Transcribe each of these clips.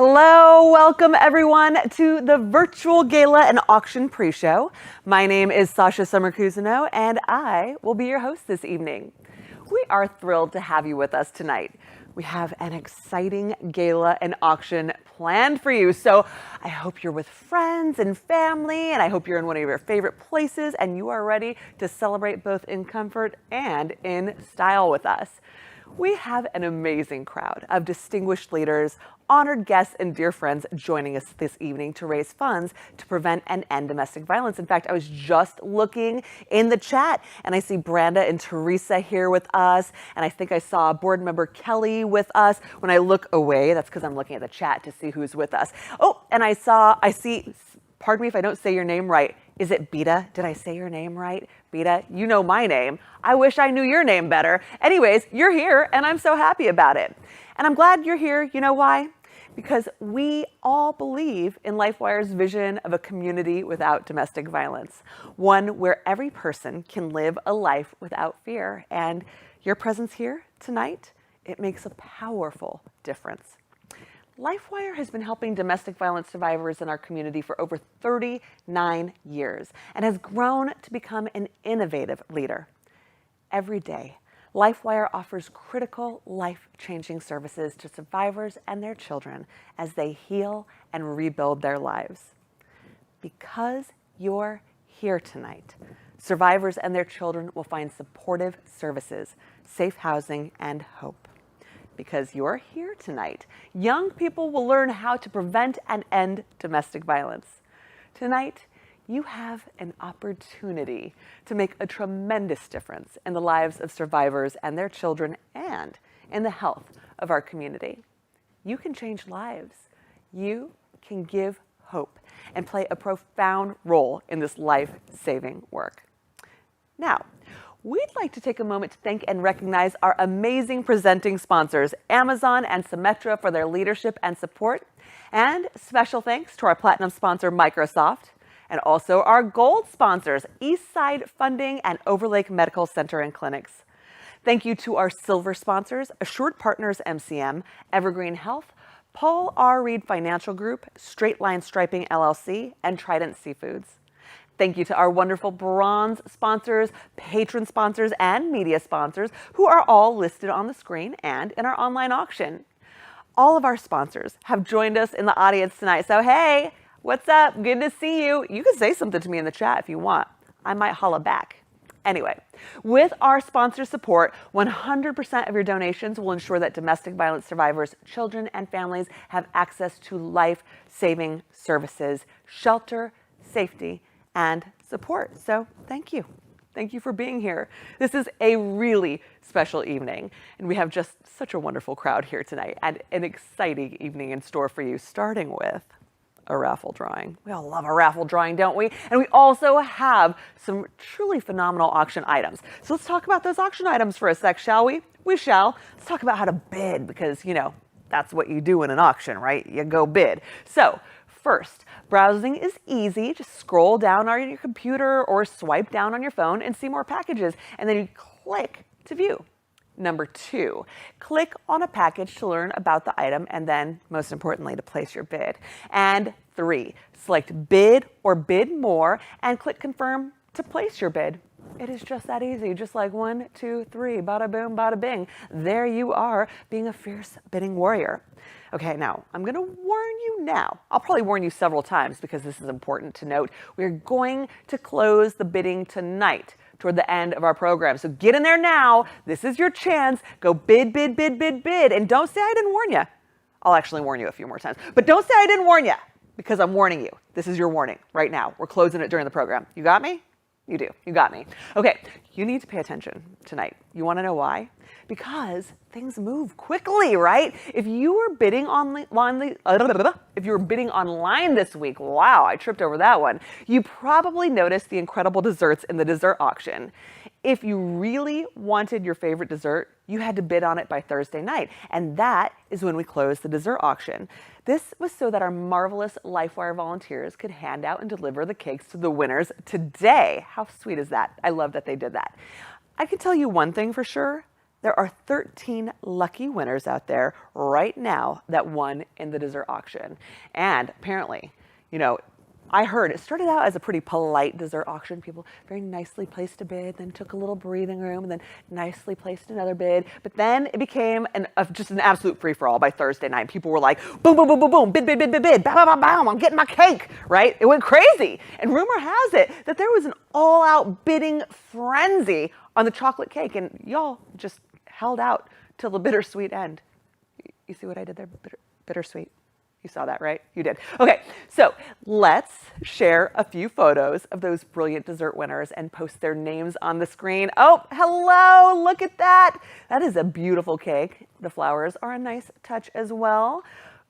Hello, welcome everyone to the Virtual Gala and Auction pre-show. My name is Sasha Summer-Cousineau and I will be your host this evening. We are thrilled to have you with us tonight. We have an exciting gala and auction planned for you. So I hope you're with friends and family, and I hope you're in one of your favorite places and you are ready to celebrate both in comfort and in style with us. We have an amazing crowd of distinguished leaders, honored guests, and dear friends joining us this evening to raise funds to prevent and end domestic violence. In fact, I was just looking in the chat and I see Branda and Teresa here with us. And I think I saw board member Kelly with us. When I look away, that's because I'm looking at the chat to see who's with us. Oh, and I see, pardon me if I don't say your name right. Is it Beta? Did I say your name right? Beta, you know my name. I wish I knew your name better. Anyways, you're here and I'm so happy about it. And I'm glad you're here. You know why? Because we all believe in LifeWire's vision of a community without domestic violence, one where every person can live a life without fear. And your presence here tonight, it makes a powerful difference. LifeWire has been helping domestic violence survivors in our community for over 39 years and has grown to become an innovative leader. Every day, LifeWire offers critical, life-changing services to survivors and their children as they heal and rebuild their lives. Because you're here tonight, Survivors and their children will find supportive services, safe housing, and hope. Because you're here tonight, young people will learn how to prevent and end domestic violence. Tonight, you have an opportunity to make a tremendous difference in the lives of survivors and their children and in the health of our community. You can change lives. You can give hope and play a profound role in this life-saving work. Now, we'd like to take a moment to thank and recognize our amazing presenting sponsors, Amazon and Symetra, for their leadership and support. And special thanks to our platinum sponsor, Microsoft, and also our gold sponsors, Eastside Funding and Overlake Medical Center and Clinics. Thank you to our silver sponsors, Assured Partners MCM, Evergreen Health, Paul R. Reed Financial Group, Straight Line Striping LLC, and Trident Seafoods. Thank you to our wonderful bronze sponsors, patron sponsors, and media sponsors, who are all listed on the screen and in our online auction. All of our sponsors have joined us in the audience tonight, so hey, what's up? Good to see you. You can say something to me in the chat if you want. I might holla back. Anyway, with our sponsor support, 100% of your donations will ensure that domestic violence survivors, children, and families have access to life-saving services, shelter, safety, and support. So thank you. Thank you for being here. This is a really special evening, and we have just such a wonderful crowd here tonight and an exciting evening in store for you, starting with a raffle drawing. We all love a raffle drawing, don't we? And we also have some truly phenomenal auction items. So let's talk about those auction items for a sec, shall we? We shall. Let's talk about how to bid, because, you know, that's what you do in an auction, right? You go bid. So first, browsing is easy. Just scroll down on your computer or swipe down on your phone and see more packages, and then you click to view. Number 2, click on a package to learn about the item and then, most importantly, to place your bid. And 3, select bid or bid more and click confirm to place your bid. It is just that easy, just like 1, 2, 3, bada boom, bada bing. There you are, being a fierce bidding warrior. Okay, now I'm gonna warn you now. I'll probably warn you several times because this is important to note. We're going to close the bidding tonight toward the end of our program. So get in there now. This is your chance. Go bid, bid, bid, bid, bid. And don't say I didn't warn you. I'll actually warn you a few more times. But don't say I didn't warn you, because I'm warning you. This is your warning right now. We're closing it during the program. You got me? You do. You got me. Okay, you need to pay attention tonight. You want to know why? Because things move quickly, right? If you were bidding online this week, wow, I tripped over that one. You probably noticed the incredible desserts in the dessert auction. If you really wanted your favorite dessert, you had to bid on it by Thursday night, and that is when we closed the dessert auction. This was so that our marvelous LifeWire volunteers could hand out and deliver the cakes to the winners today. How sweet is that? I love that they did that. I can tell you one thing for sure. There are 13 lucky winners out there right now that won in the dessert auction. And apparently, you know, I heard it started out as a pretty polite dessert auction. People very nicely placed a bid, then took a little breathing room, and then nicely placed another bid. But then it became just an absolute free-for-all by Thursday night. People were like, boom, boom, boom, boom, boom, bid, bid, bid, bid, bid, bam, bam, bam, bam, I'm getting my cake, right? It went crazy. And rumor has it that there was an all-out bidding frenzy on the chocolate cake, and y'all just held out till the bittersweet end. You see what I did there? Bittersweet. You saw that, right? You did. Okay, so let's share a few photos of those brilliant dessert winners and post their names on the screen. Oh, hello, look at that. That is a beautiful cake. The flowers are a nice touch as well.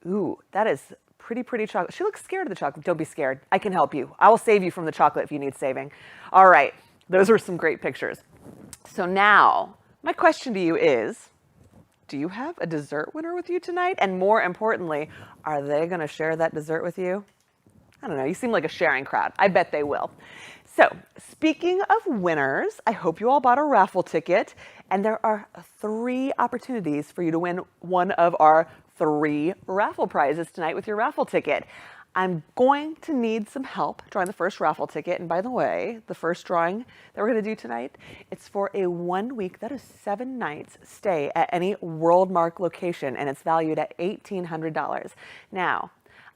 Ooh, that is pretty chocolate. She looks scared of the chocolate. Don't be scared. I can help you. I will save you from the chocolate if you need saving. All right, those were some great pictures. So now, my question to you is, do you have a dessert winner with you tonight? And more importantly, are they going to share that dessert with you? I don't know. You seem like a sharing crowd. I bet they will. So speaking of winners, I hope you all bought a raffle ticket. And there are 3 opportunities for you to win one of our 3 raffle prizes tonight with your raffle ticket. I'm going to need some help drawing the first raffle ticket. And by the way, the first drawing that we're going to do tonight, it's for a 1-week, that is 7 nights, stay at any WorldMark location, and it's valued at $1,800. Now,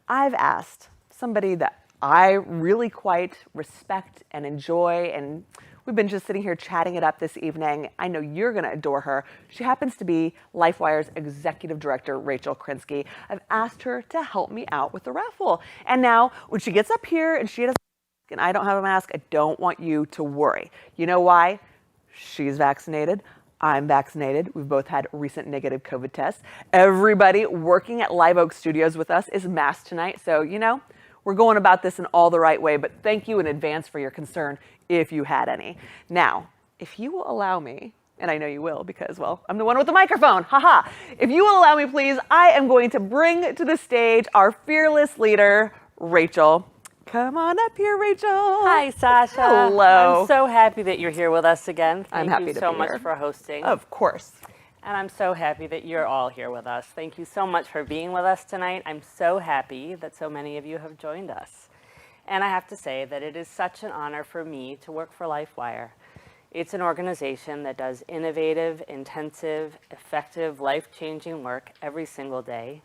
I've asked somebody that I really quite respect and enjoy, and we've been just sitting here chatting it up this evening. I know you're going to adore her. She happens to be LifeWire's Executive Director, Rachel Krinsky. I've asked her to help me out with the raffle. And now, when she gets up here and she has a mask and I don't have a mask, I don't want you to worry. You know why? She's vaccinated. I'm vaccinated. We've both had recent negative COVID tests. Everybody working at Live Oak Studios with us is masked tonight. So, you know, we're going about this in all the right way, but thank you in advance for your concern if you had any. Now, if you will allow me, and I know you will because, well, I'm the one with the microphone, haha. If you will allow me, please, I am going to bring to the stage our fearless leader, Rachel. Come on up here, Rachel. Hi, Sasha. Hello. I'm so happy that you're here with us again. I'm happy Thank to you so be much here. for hosting. Of course. And I'm so happy that you're all here with us. Thank you so much for being with us tonight. I'm so happy that so many of you have joined us. And I have to say that it is such an honor for me to work for LifeWire. It's an organization that does innovative, intensive, effective, life-changing work every single day.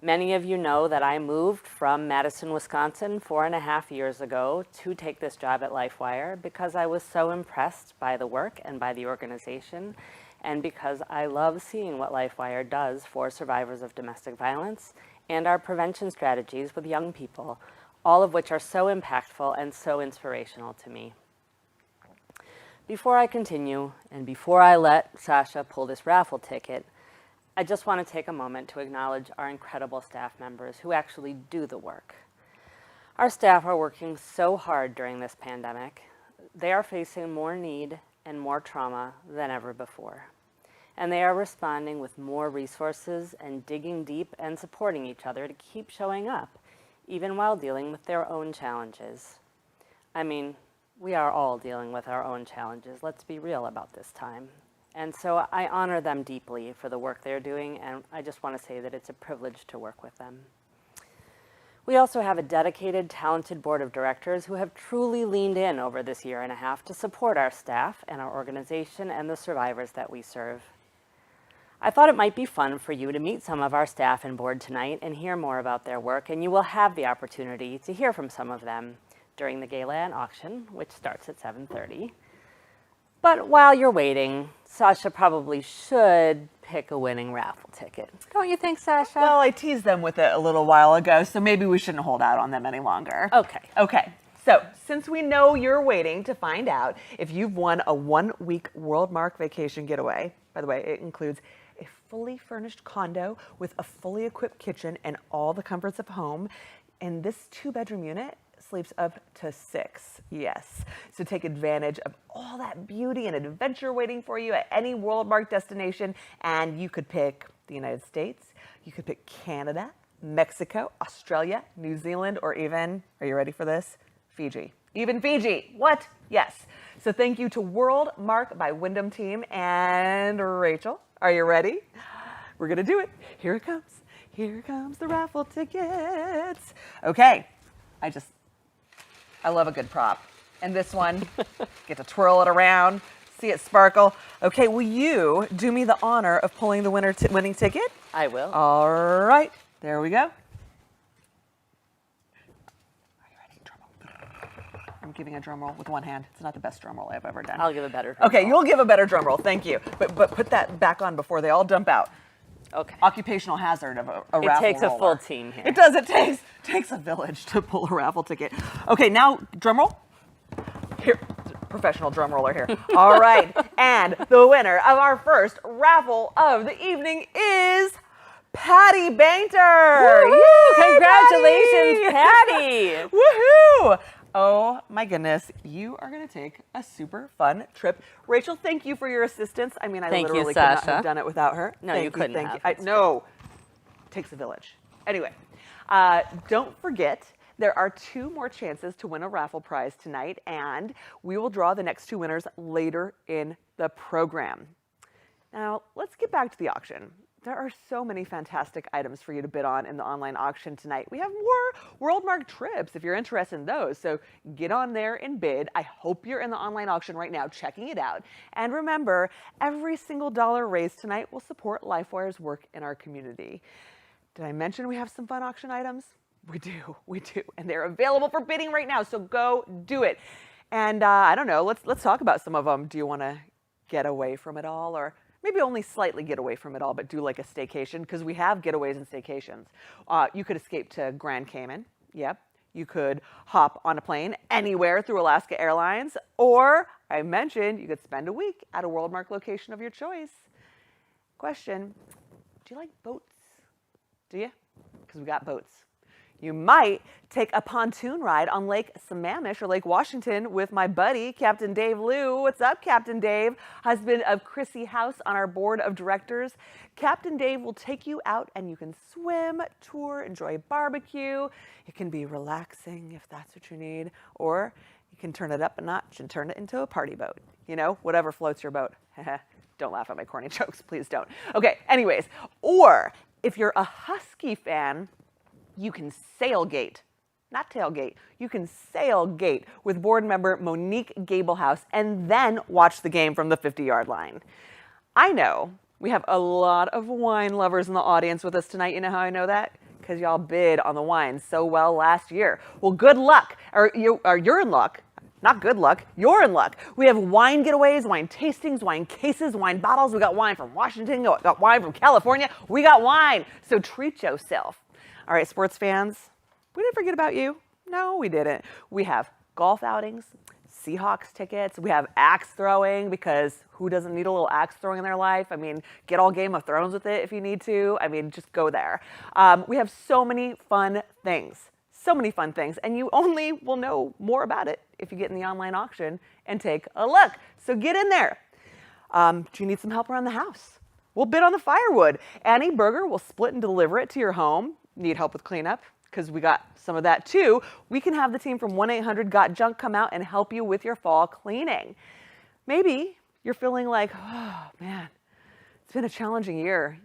Many of you know that I moved from Madison, Wisconsin 4.5 years ago to take this job at LifeWire because I was so impressed by the work and by the organization, and because I love seeing what LifeWire does for survivors of domestic violence and our prevention strategies with young people, all of which are so impactful and so inspirational to me. Before I continue, and before I let Sasha pull this raffle ticket, I just want to take a moment to acknowledge our incredible staff members who actually do the work. Our staff are working so hard during this pandemic. They are facing more need and more trauma than ever before. And they are responding with more resources and digging deep and supporting each other to keep showing up, even while dealing with their own challenges. I mean, we are all dealing with our own challenges. Let's be real about this time. And so I honor them deeply for the work they're doing, and I just want to say that it's a privilege to work with them. We also have a dedicated, talented board of directors who have truly leaned in over this 1.5 years to support our staff and our organization and the survivors that we serve. I thought it might be fun for you to meet some of our staff and board tonight and hear more about their work, and you will have the opportunity to hear from some of them during the gala and auction, which starts at 7:30. But while you're waiting, Sasha probably should pick a winning raffle ticket. Don't you think, Sasha? Well, I teased them with it a little while ago, so maybe we shouldn't hold out on them any longer. Okay. Okay. So, since we know you're waiting to find out if you've won a 1-week WorldMark vacation getaway, by the way, it includes a fully furnished condo with a fully equipped kitchen and all the comforts of home, and this 2-bedroom unit sleeps up to 6. Yes. So take advantage of all that beauty and adventure waiting for you at any WorldMark destination. And you could pick the United States, you could pick Canada, Mexico, Australia, New Zealand, or even, are you ready for this? Fiji. Even Fiji. What? Yes. So thank you to WorldMark by Wyndham Team and Rachel. Are you ready? We're going to do it. Here it comes. Here comes the raffle tickets. Okay. I love a good prop. And this one, get to twirl it around, see it sparkle. Okay, will you do me the honor of pulling the winning ticket? I will. All right, there we go. Are you ready? Drum roll. I'm giving a drum roll with one hand. It's not the best drum roll I've ever done. I'll give a better drum Okay, roll. you'll give a better drum roll, thank you. But put that back on before they all dump out. Okay. Occupational hazard of a raffle It takes roller. a full team here. It does. It takes a village to pull a raffle ticket. Okay, now drum roll. Here, professional drum roller here. All right, and the winner of our first raffle of the evening is Patty Bainter. Woo-hoo! Congratulations, Patty. Woohoo! Oh my goodness, you are going to take a super fun trip. Rachel, thank you for your assistance. I mean, I Thank you, literally could not Sasha. have done it without her. No, Thank you couldn't thank have. you. No, takes a village. Anyway, don't forget, there are 2 more chances to win a raffle prize tonight, and we will draw the next 2 winners later in the program. Now, let's get back to the auction. There are so many fantastic items for you to bid on in the online auction tonight. We have more WorldMark trips if you're interested in those. So get on there and bid. I hope you're in the online auction right now checking it out. And remember, every single dollar raised tonight will support LifeWire's work in our community. Did I mention we have some fun auction items? We do. And they're available for bidding right now, so go do it. And I don't know, let's talk about some of them. Do you want to get away from it all, or maybe only slightly get away from it all, but do like a staycation? Because we have getaways and staycations. You could escape to Grand Cayman. Yep. You could hop on a plane anywhere through Alaska Airlines, or I mentioned you could spend a week at a WorldMark location of your choice. Question, do you like boats? Do you? Because we got boats. You might take a pontoon ride on Lake Sammamish or Lake Washington with my buddy, Captain Dave Liu. What's up, Captain Dave? Husband of Chrissy House on our board of directors. Captain Dave will take you out and you can swim, tour, enjoy barbecue. It can be relaxing if that's what you need, or you can turn it up a notch and turn it into a party boat. You know, whatever floats your boat. Don't laugh at my corny jokes, please don't. Okay, anyways, or if you're a Husky fan, you can sailgate, not tailgate. You can sailgate with board member Monique Gablehouse and then watch the game from the 50-yard line. I know we have a lot of wine lovers in the audience with us tonight. You know how I know that? Because y'all bid on the wine so well last year. Well, good luck, or you're in luck. Not good luck, you're in luck. We have wine getaways, wine tastings, wine cases, wine bottles. We got wine from Washington, we got wine from California. We got wine, so treat yourself. All right, sports fans, we didn't forget about you. No, we didn't. We have golf outings, Seahawks tickets. We have axe throwing, because who doesn't need a little axe throwing in their life? I mean, get all Game of Thrones with it if you need to. I mean, just go there. We have so many fun things. So many fun things, and you only will know more about it if you get in the online auction and take a look. So get in there. Do you need some help around the house? We'll bid on the firewood. Annie Berger will split and deliver it to your home. Need help with cleanup? Because we got some of that too. We can have the team from 1-800-GOT-JUNK come out and help you with your fall cleaning. Maybe you're feeling like, oh man, it's been a challenging year.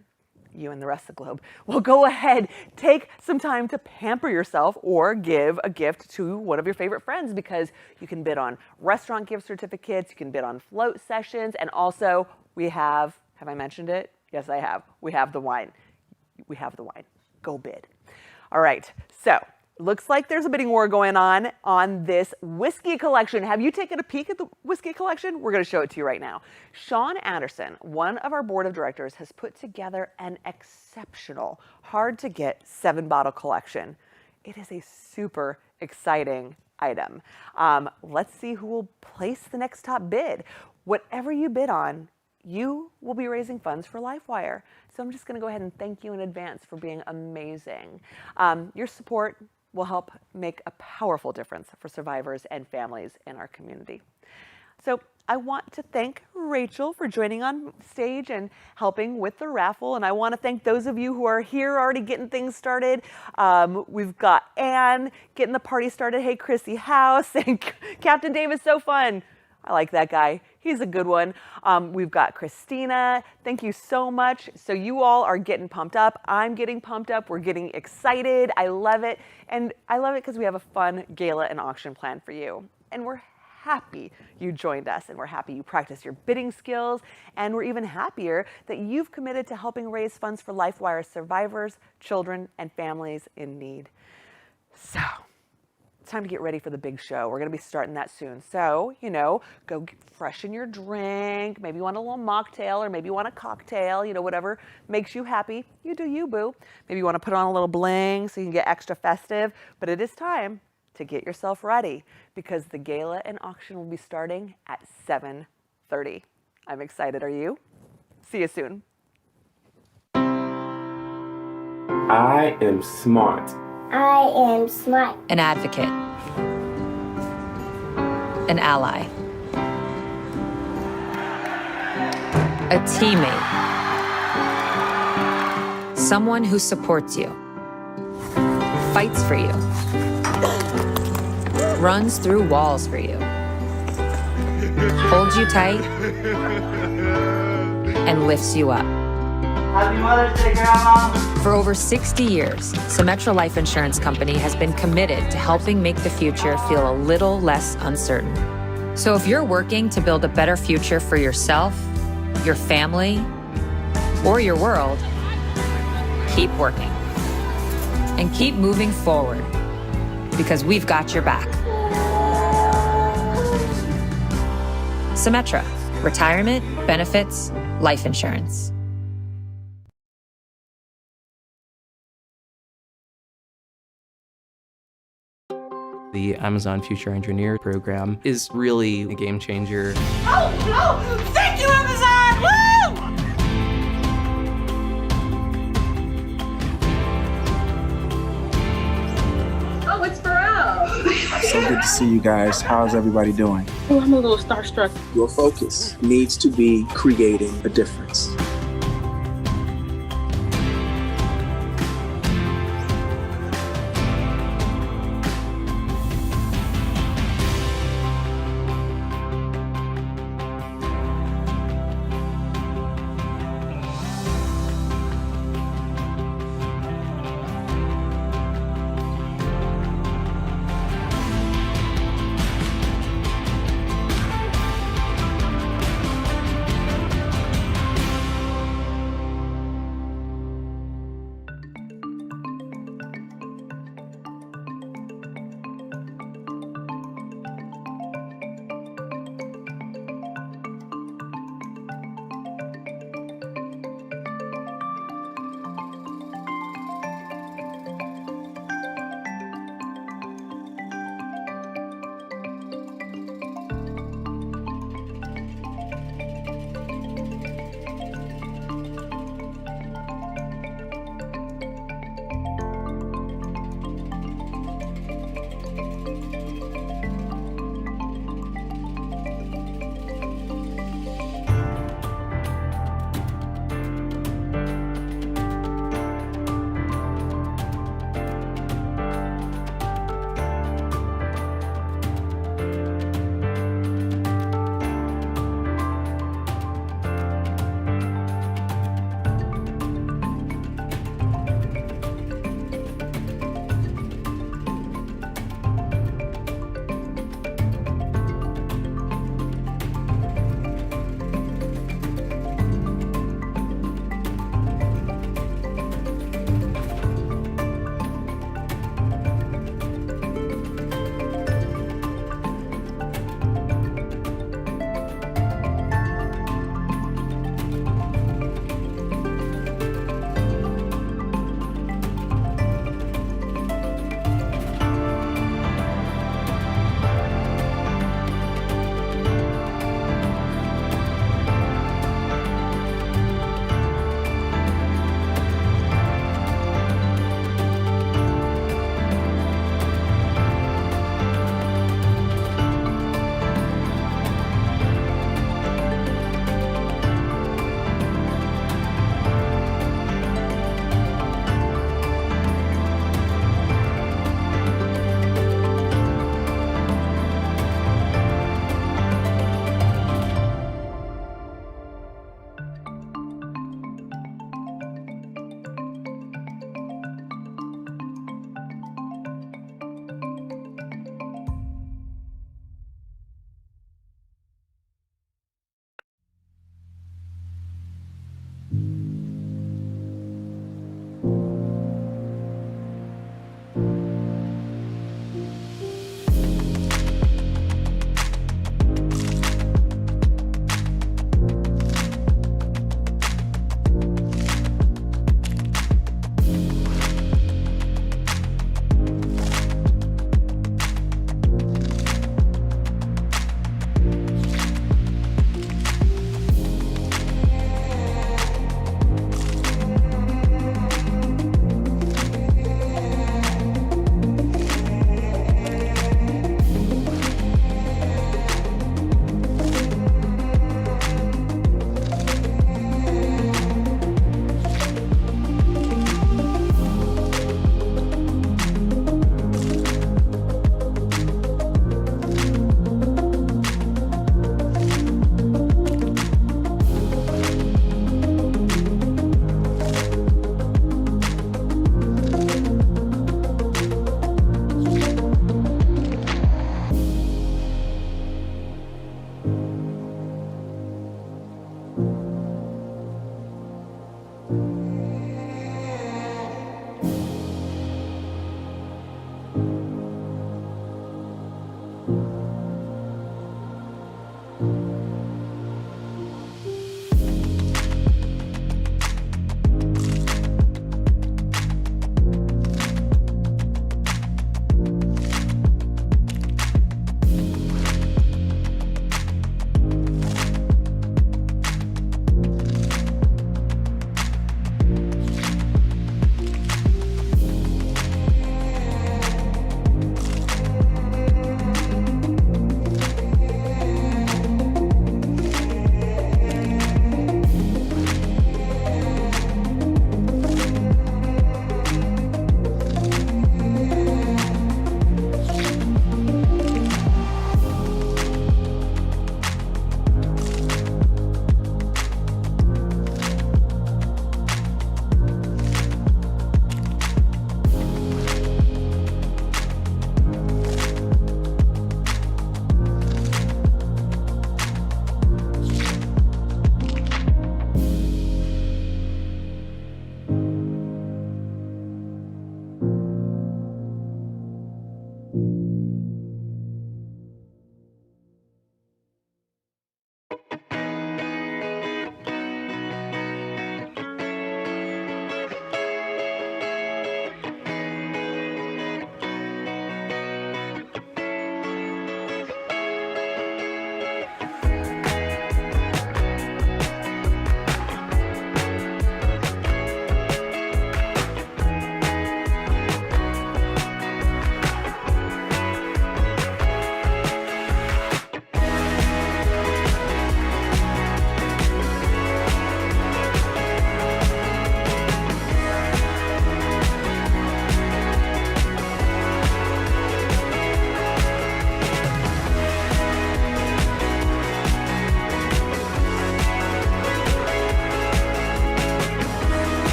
You and the rest of the globe. Well, go ahead, take some time to pamper yourself or give a gift to one of your favorite friends, because you can bid on restaurant gift certificates, you can bid on float sessions, and also we have I mentioned it? Yes, I have. We have the wine. We have the wine. Go bid. All right, so looks like there's a bidding war going on this whiskey collection. Have you taken a peek at the whiskey collection? We're going to show it to you right now. Sean Anderson, one of our board of directors, has put together an exceptional, hard-to-get 7-bottle collection. It is a super exciting item. Let's see who will place the next top bid. Whatever you bid on, you will be raising funds for LifeWire. So I'm just going to go ahead and thank you in advance for being amazing. Your support will help make a powerful difference for survivors and families in our community. So I want to thank Rachel for joining on stage and helping with the raffle. And I want to thank those of you who are here already getting things started. We've got Anne getting the party started. Hey, Chrissy House. And Captain Dave is so fun. I like that guy. He's a good one. We've got Christina. Thank you so much. So you all are getting pumped up. I'm getting pumped up. We're getting excited. I love it. And I love it because we have a fun gala and auction plan for you. And we're happy you joined us, and we're happy you practiced your bidding skills, and we're even happier that you've committed to helping raise funds for LifeWire survivors, children, and families in need. So it's time to get ready for the big show. We're going to be starting that soon. So, you know, go freshen your drink. Maybe you want a little mocktail, or maybe you want a cocktail, you know, whatever makes you happy. You do you, boo. Maybe you want to put on a little bling so you can get extra festive. But it is time to get yourself ready, because the gala and auction will be starting at 7:30. I'm excited. Are you? See you soon. I am smart. I am smart. An advocate. An ally. A teammate. Someone who supports you. Fights for you. Runs through walls for you. Holds you tight. And lifts you up. Happy Mother's Day, Grandma! For over 60 years, Symetra Life Insurance Company has been committed to helping make the future feel a little less uncertain. So if you're working to build a better future for yourself, your family, or your world, keep working. and keep moving forward, because we've got your back. Symetra, retirement, benefits, life insurance. The Amazon Future Engineer program is really a game changer. Oh, thank you, Amazon! Woo! Oh, it's Pharrell. So good to see you guys. How's everybody doing? Oh, I'm a little starstruck. Your focus needs to be creating a difference.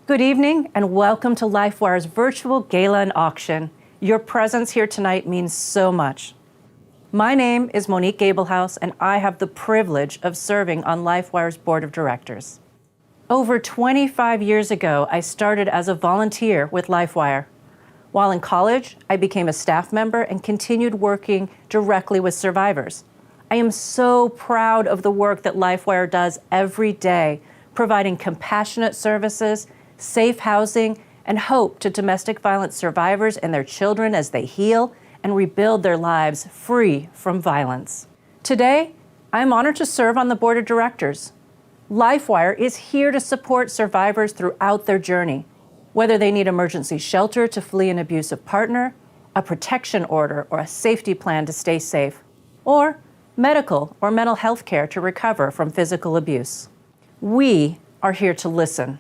Good evening and welcome to LifeWire's Virtual Gala and Auction. Your presence here tonight means so much. My name is Monique Gabelhaus and I have the privilege of serving on LifeWire's Board of Directors. Over 25 years ago, I started as a volunteer with LifeWire. While in college, I became a staff member and continued working directly with survivors. I am so proud of the work that LifeWire does every day, providing compassionate services, safe housing, and hope to domestic violence survivors and their children as they heal and rebuild their lives free from violence. Today, I'm honored to serve on the board of directors. LifeWire is here to support survivors throughout their journey, whether they need emergency shelter to flee an abusive partner, a protection order or a safety plan to stay safe, or medical or mental health care to recover from physical abuse. We are here to listen,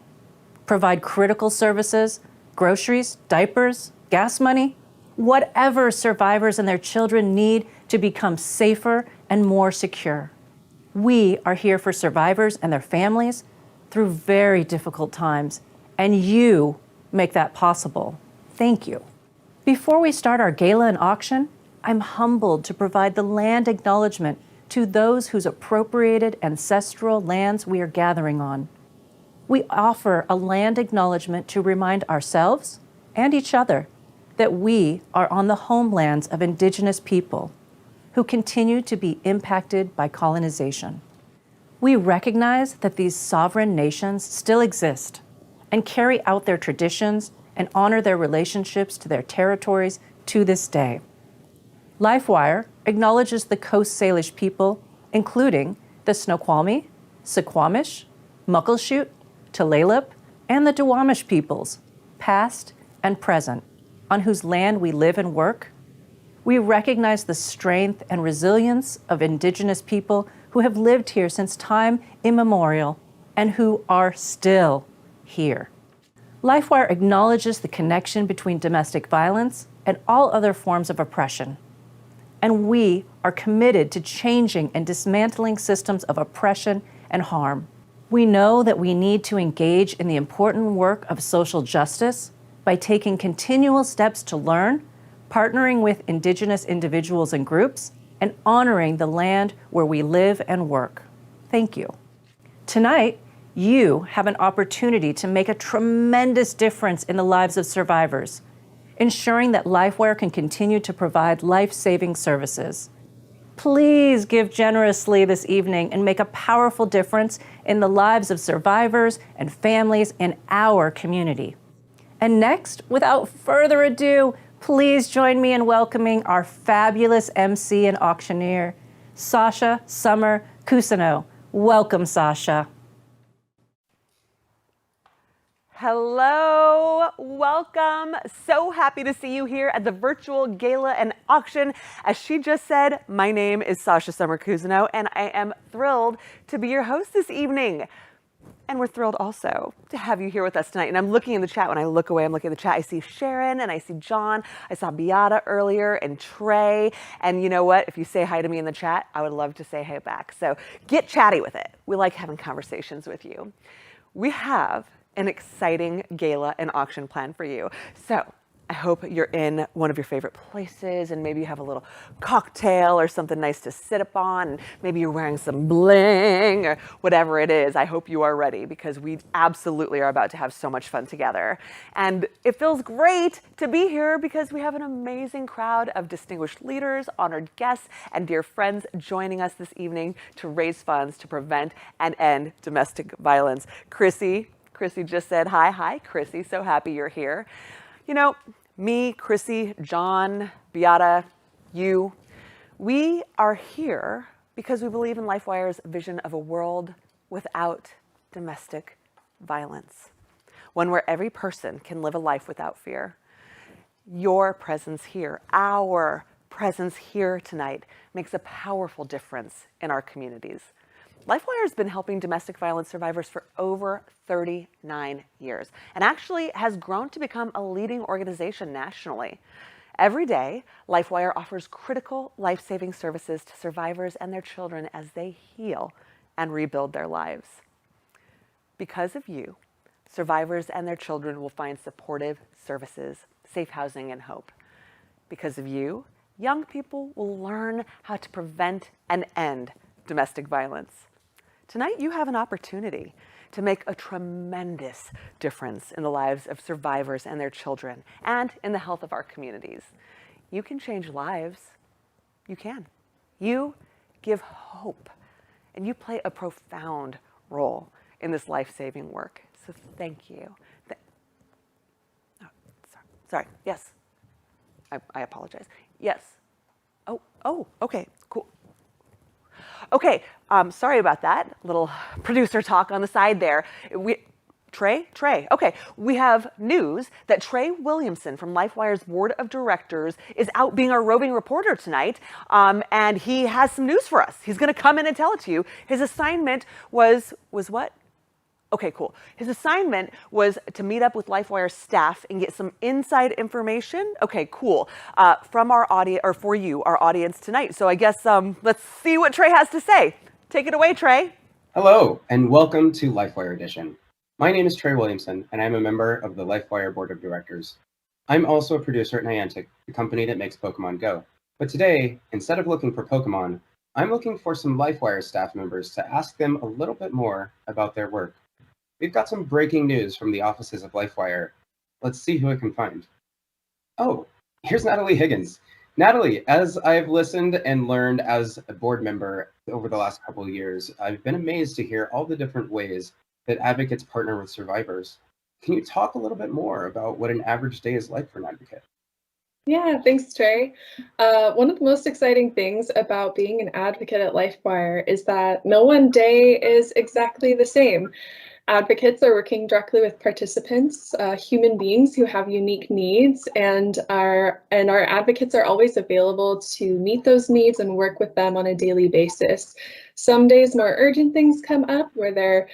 provide critical services, groceries, diapers, gas money, whatever survivors and their children need to become safer and more secure. We are here for survivors and their families through very difficult times, and you make that possible. Thank you. Before we start our gala and auction, I'm humbled to provide the land acknowledgement to those whose appropriated ancestral lands we are gathering on. We offer a land acknowledgement to remind ourselves and each other that we are on the homelands of Indigenous people who continue to be impacted by colonization. We recognize that these sovereign nations still exist and carry out their traditions and honor their relationships to their territories to this day. LifeWire acknowledges the Coast Salish people, including the Snoqualmie, Suquamish, Muckleshoot, Tulalip, and the Duwamish peoples, past and present, on whose land we live and work. We recognize the strength and resilience of Indigenous people who have lived here since time immemorial and who are still here. LifeWire acknowledges the connection between domestic violence and all other forms of oppression. And we are committed to changing and dismantling systems of oppression and harm. We know that we need to engage in the important work of social justice by taking continual steps to learn, partnering with Indigenous individuals and groups, and honoring the land where we live and work. Thank you. Tonight, you have an opportunity to make a tremendous difference in the lives of survivors, ensuring that LifeWire can continue to provide life-saving services. Please give generously this evening and make a powerful difference in the lives of survivors and families in our community. And next, without further ado, please join me in welcoming our fabulous MC and auctioneer, Sasha Summer Cousineau. Welcome, Sasha. Hello, welcome. So happy to see you here at the Virtual Gala and Auction. As she just said, my name is Sasha Summer Cousineau, and I am thrilled to be your host this evening. And we're thrilled also to have you here with us tonight. And I'm looking in the chat. When I look away, I'm looking at the chat. I see Sharon and I see John. I saw Beata earlier and Trey. And you know what? If you say hi to me in the chat, I would love to say hi back. So get chatty with it. We like having conversations with you. We have an exciting gala and auction plan for you. So I hope you're in one of your favorite places and maybe you have a little cocktail or something nice to sit up on. And maybe you're wearing some bling or whatever it is. I hope you are ready because we absolutely are about to have so much fun together. And it feels great to be here because we have an amazing crowd of distinguished leaders, honored guests, and dear friends joining us this evening to raise funds to prevent and end domestic violence. Chrissy just said hi. Hi, Chrissy. So happy you're here. You know, me, Chrissy, John, Beata, you, we are here because we believe in LifeWire's vision of a world without domestic violence. One where every person can live a life without fear. Your presence here, our presence here tonight makes a powerful difference in our communities. LifeWire has been helping domestic violence survivors for over 39 years and actually has grown to become a leading organization nationally. Every day, LifeWire offers critical life-saving services to survivors and their children as they heal and rebuild their lives. Because of you, survivors and their children will find supportive services, safe housing, and hope. Because of you, young people will learn how to prevent and end domestic violence. Tonight, you have an opportunity to make a tremendous difference in the lives of survivors and their children, and in the health of our communities. You can change lives. You can. You give hope, and you play a profound role in this life-saving work. So thank you. Sorry. Yes. I apologize. Yes. Oh, okay, cool. Okay, sorry about that. Little producer talk on the side there. Trey? Okay, we have news that Trey Williamson from LifeWire's board of directors is out being our roving reporter tonight, and he has some news for us. He's gonna come in and tell it to you. His assignment was what? Okay, cool. His assignment was to meet up with LifeWire staff and get some inside information. Okay, cool. From our audience, or for you, our audience tonight. So I guess let's see what Trey has to say. Take it away, Trey. Hello, and welcome to LifeWire Edition. My name is Trey Williamson, and I'm a member of the LifeWire Board of Directors. I'm also a producer at Niantic, the company that makes Pokemon Go. But today, instead of looking for Pokemon, I'm looking for some LifeWire staff members to ask them a little bit more about their work. We've got some breaking news from the offices of LifeWire. Let's see who I can find. Oh, here's Natalie Higgins. Natalie, as I've listened and learned as a board member over the last couple of years, I've been amazed to hear all the different ways that advocates partner with survivors. Can you talk a little bit more about what an average day is like for an advocate? Yeah, thanks, Trey. One of the most exciting things about being an advocate at LifeWire is that no one day is exactly the same. Advocates are working directly with participants, human beings who have unique needs, and our advocates are always available to meet those needs and work with them on a daily basis. Some days more urgent things come up where they're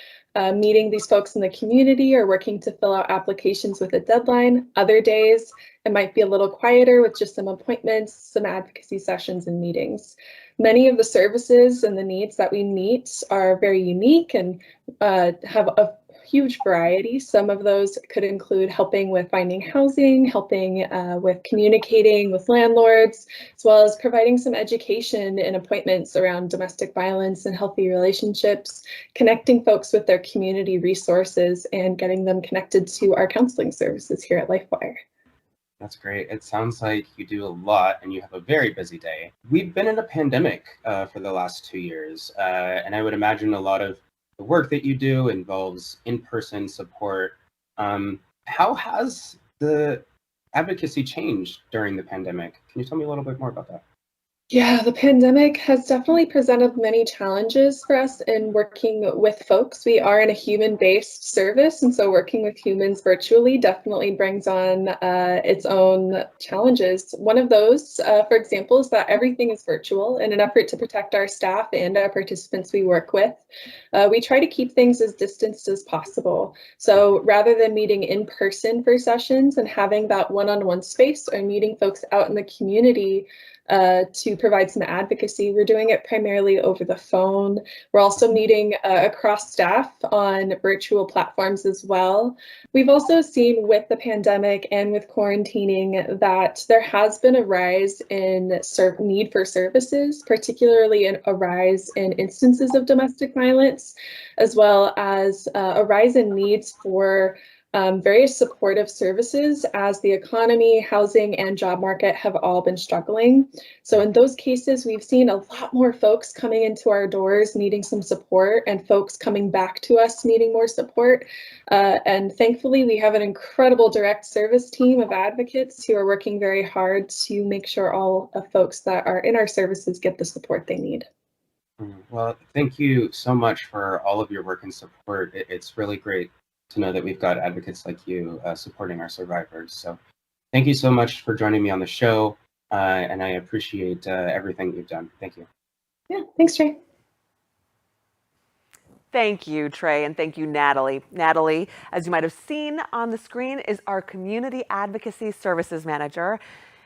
meeting these folks in the community or working to fill out applications with a deadline. Other days, it might be a little quieter with just some appointments, some advocacy sessions and meetings. Many of the services and the needs that we meet are very unique and have a huge variety. Some of those could include helping with finding housing, helping with communicating with landlords, as well as providing some education and appointments around domestic violence and healthy relationships, connecting folks with their community resources, and getting them connected to our counseling services here at LifeWire. That's great. It sounds like you do a lot and you have a very busy day. We've been in a pandemic for the last 2 years, and I would imagine a lot of the work that you do involves in-person support. How has the advocacy changed during the pandemic? Can you tell me a little bit more about that? Yeah, the pandemic has definitely presented many challenges for us in working with folks. We are in a human-based service, and so working with humans virtually definitely brings on its own challenges. One of those, for example, is that everything is virtual. In an effort to protect our staff and our participants we work with, we try to keep things as distanced as possible. So rather than meeting in person for sessions and having that one-on-one space or meeting folks out in the community, to provide some advocacy. We're doing it primarily over the phone. We're also meeting across staff on virtual platforms as well. We've also seen with the pandemic and with quarantining that there has been a rise in need for services, particularly a rise in instances of domestic violence, as well as a rise in needs for various supportive services as the economy, housing, and job market have all been struggling. So in those cases, we've seen a lot more folks coming into our doors needing some support and folks coming back to us needing more support. And thankfully, we have an incredible direct service team of advocates who are working very hard to make sure all of folks that are in our services get the support they need. Well, thank you so much for all of your work and support. It's really great to know that we've got advocates like you supporting our survivors. So thank you so much for joining me on the show, and I appreciate everything you've done. Thank you. Yeah, thanks, Trey. Thank you, Trey, and thank you, Natalie. Natalie, as you might have seen on the screen, is our Community Advocacy Services Manager.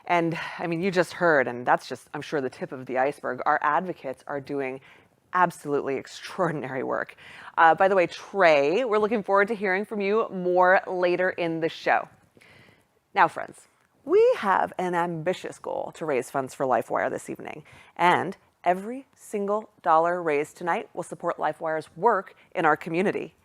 And I mean, you just heard, and that's just, I'm sure, the tip of the iceberg. Our advocates are doing absolutely extraordinary work. By the way, Trey, we're looking forward to hearing from you more later in the show. Now, friends, we have an ambitious goal to raise funds for LifeWire this evening, and every single dollar raised tonight will support LifeWire's work in our community.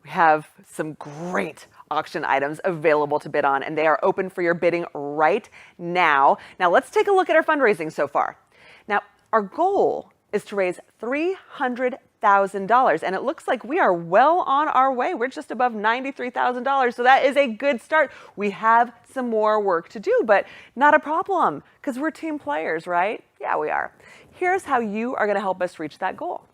We have some great auction items available to bid on, and they are open for your bidding right now. Now, let's take a look at our fundraising so far. Now, our goal is to raise $300,000, and it looks like we are well on our way. We're just above $93,000, so that is a good start. We have some more work to do, but not a problem, because we're team players, right? Yeah, we are. Here's how you are going to help us reach that goal.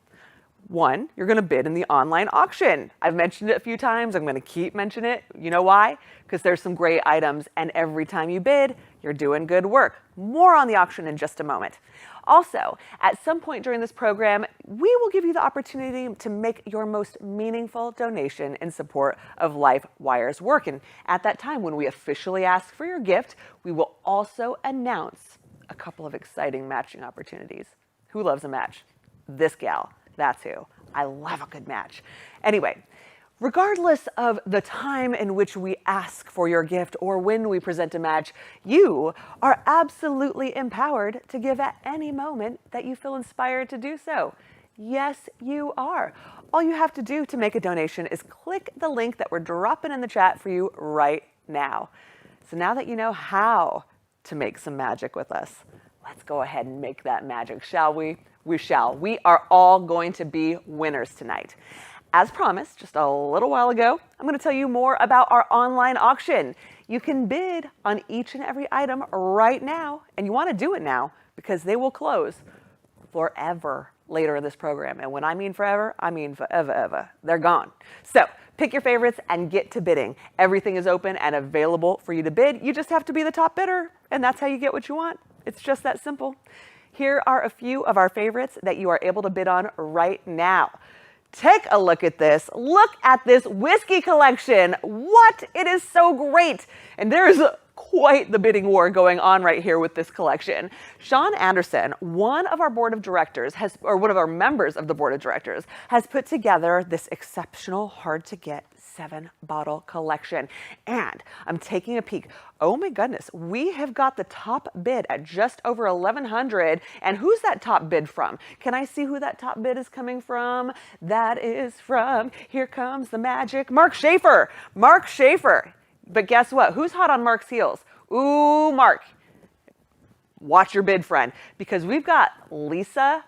One, you're going to bid in the online auction. I've mentioned it a few times. I'm going to keep mentioning it. You know why? Because there's some great items, and every time you bid, you're doing good work. More on the auction in just a moment. Also, at some point during this program, we will give you the opportunity to make your most meaningful donation in support of LifeWire's work. And at that time, when we officially ask for your gift, we will also announce a couple of exciting matching opportunities. Who loves a match? This gal. That's who. I love a good match. Anyway, regardless of the time in which we ask for your gift or when we present a match, you are absolutely empowered to give at any moment that you feel inspired to do so. Yes, you are. All you have to do to make a donation is click the link that we're dropping in the chat for you right now. So now that you know how to make some magic with us, let's go ahead and make that magic, shall we? We shall. We are all going to be winners tonight. As promised just a little while ago, I'm going to tell you more about our online auction. You can bid on each and every item right now, and you want to do it now because they will close forever later in this program. And when I mean forever, I mean forever, ever. They're gone. So pick your favorites and get to bidding. Everything is open and available for you to bid. You just have to be the top bidder, and that's how you get what you want. It's just that simple. Here are a few of our favorites that you are able to bid on right now. Take a look at this. Look at this whiskey collection. What? It is so great. And there's quite the bidding war going on right here with this collection. Sean Anderson, one of our board of directors one of our members of the board of directors, has put together this exceptional, hard to get 7-bottle collection. And I'm taking a peek. Oh my goodness, we have got the top bid at just over $1,100. And who's that top bid from? Can I see who that top bid is coming from? That is from, here comes the magic, Mark Schaefer. Mark Schaefer. But guess what? Who's hot on Mark's heels? Ooh, Mark. Watch your bid, friend, because we've got Lisa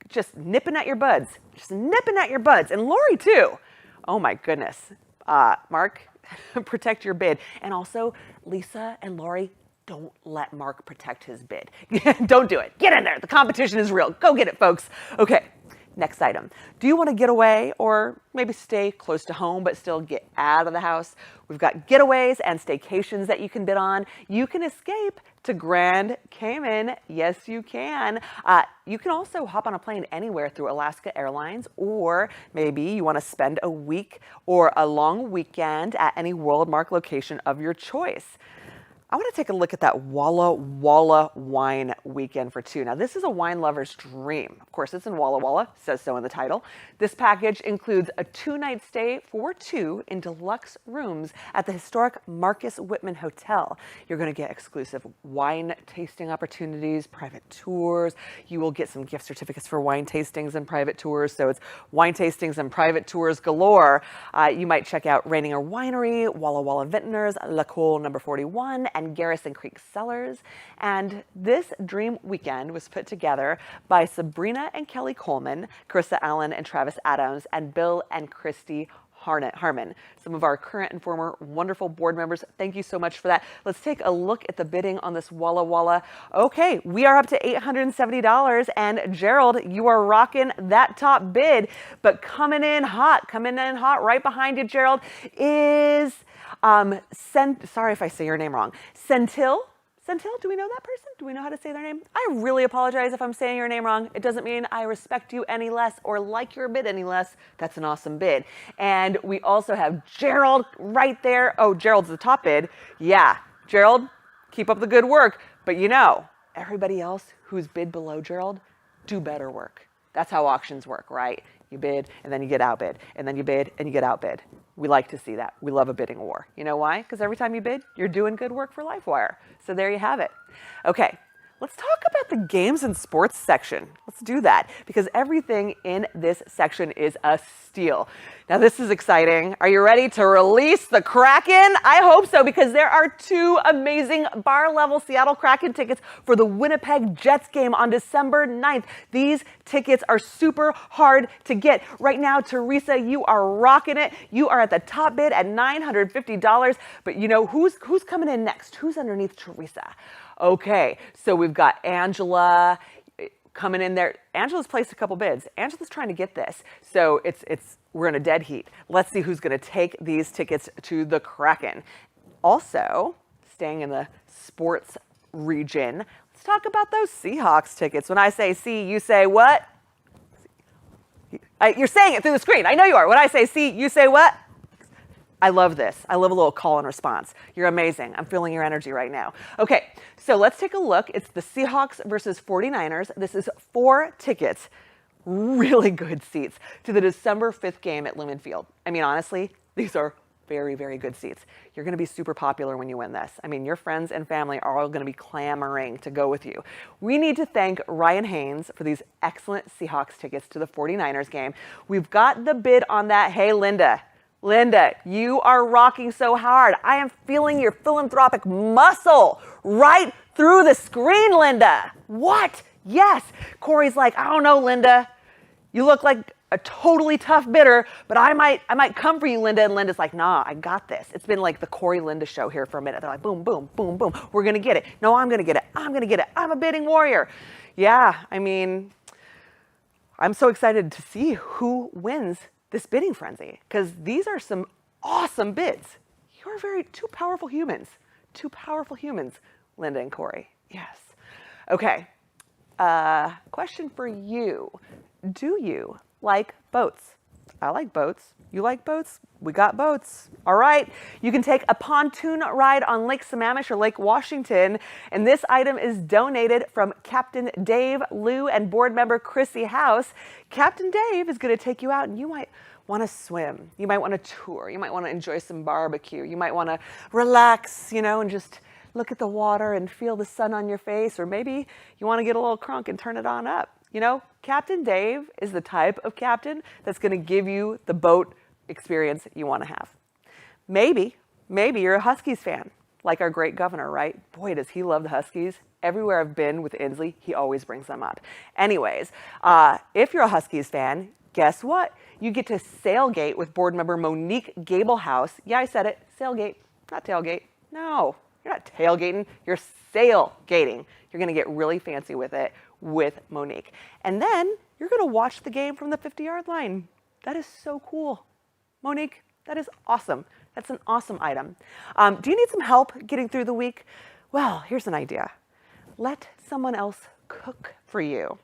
just nipping at your buds. Just nipping at your buds. And Lori, too. Oh my goodness. Mark, protect your bid. And also, Lisa and Lori, don't let Mark protect his bid. Don't do it. Get in there. The competition is real. Go get it, folks. Okay, next item. Do you want to get away or maybe stay close to home but still get out of the house? We've got getaways and staycations that you can bid on. You can escape to Grand Cayman. Yes, you can. You can also hop on a plane anywhere through Alaska Airlines, or maybe you want to spend a week or a long weekend at any WorldMark location of your choice. I want to take a look at that Walla Walla wine weekend for two. Now, this is a wine lover's dream. Of course, it's in Walla Walla, says so in the title. This package includes a 2-night stay for two in deluxe rooms at the historic Marcus Whitman Hotel. You're going to get exclusive wine tasting opportunities, private tours. You will get some gift certificates for wine tastings and private tours. So it's wine tastings and private tours galore. You might check out Rainier Winery, Walla Walla Vintners, La Cool No. 41, and Garrison Creek Cellars. And this dream weekend was put together by Sabrina and Kelly Coleman, Carissa Allen and Travis Adams, and Bill and Christy Harmon, some of our current and former wonderful board members. Thank you so much for that. Let's take a look at the bidding on this Walla Walla. Okay, we are up to $870, and Gerald, you are rocking that top bid, but coming in hot right behind you, Gerald, is sorry if I say your name wrong. Sentil, do we know that person? Do we know how to say their name? I really apologize if I'm saying your name wrong. It doesn't mean I respect you any less or like your bid any less. That's an awesome bid. And we also have Gerald right there. Oh, Gerald's the top bid. Yeah, Gerald, keep up the good work. But you know, everybody else who's bid below Gerald, do better work. That's how auctions work, right? You bid and then you get outbid, and then you bid and you get outbid. We like to see that. We love a bidding war. You know why? Because every time you bid, you're doing good work for LifeWire. So there you have it. Okay, let's talk about the games and sports section. Let's do that because everything in this section is a steal. Now this is exciting. Are you ready to release the Kraken? I hope so because there are 2 amazing bar level Seattle Kraken tickets for the Winnipeg Jets game on December 9th. These tickets are super hard to get. Right now, Teresa, you are rocking it. You are at the top bid at $950. But you know who's coming in next? Who's underneath Teresa? Okay, so we've got Angela coming in there. Angela's placed a couple bids. Angela's trying to get this. So we're in a dead heat. Let's see who's going to take these tickets to the Kraken. Also, staying in the sports region, let's talk about those Seahawks tickets. When I say see, you say what? You're saying it through the screen. I know you are. When I say see, you say what? I love this. I love a little call and response. You're amazing. I'm feeling your energy right now. Okay, so let's take a look. It's the Seahawks versus 49ers. This is 4 tickets, really good seats, to the December 5th game at Lumen Field. I mean, honestly, these are very, very good seats. You're going to be super popular when you win this. I mean, your friends and family are all going to be clamoring to go with you. We need to thank Ryan Haynes for these excellent Seahawks tickets to the 49ers game. We've got the bid on that. Hey, Linda, you are rocking so hard. I am feeling your philanthropic muscle right through the screen, Linda. What? Yes. Corey's like, I don't know, Linda. You look like a totally tough bidder, but I might come for you, Linda. And Linda's like, nah, I got this. It's been like the Corey Linda show here for a minute. They're like, boom, boom, boom, boom. We're going to get it. No, I'm going to get it. I'm going to get it. I'm a bidding warrior. Yeah, I mean, I'm so excited to see who wins this bidding frenzy, because these are some awesome bids. You're 2 powerful humans. 2 powerful humans, Linda and Corey. Yes. Okay. Question for you. Do you like boats? I like boats. You like boats? We got boats. All right. You can take a pontoon ride on Lake Sammamish or Lake Washington. And this item is donated from Captain Dave Liu and board member Chrissy House. Captain Dave is going to take you out and you might want to swim. You might want to tour. You might want to enjoy some barbecue. You might want to relax, and just look at the water and feel the sun on your face. Or maybe you want to get a little crunk and turn it on up. Captain Dave is the type of captain that's going to give you the boat experience you want to have. Maybe you're a Huskies fan, like our great governor, right? Boy, does he love the Huskies. Everywhere I've been with Inslee, he always brings them up. Anyways, if you're a Huskies fan, guess what? You get to sailgate with board member Monique Gablehouse. Yeah, I said it, sailgate, not tailgate. No, you're not tailgating, you're sailgating. You're going to get really fancy with it with Monique. And then you're going to watch the game from the 50-yard line. That is so cool. Monique, that is awesome. That's an awesome item. Do you need some help getting through the week? Well, here's an idea. Let someone else cook for you.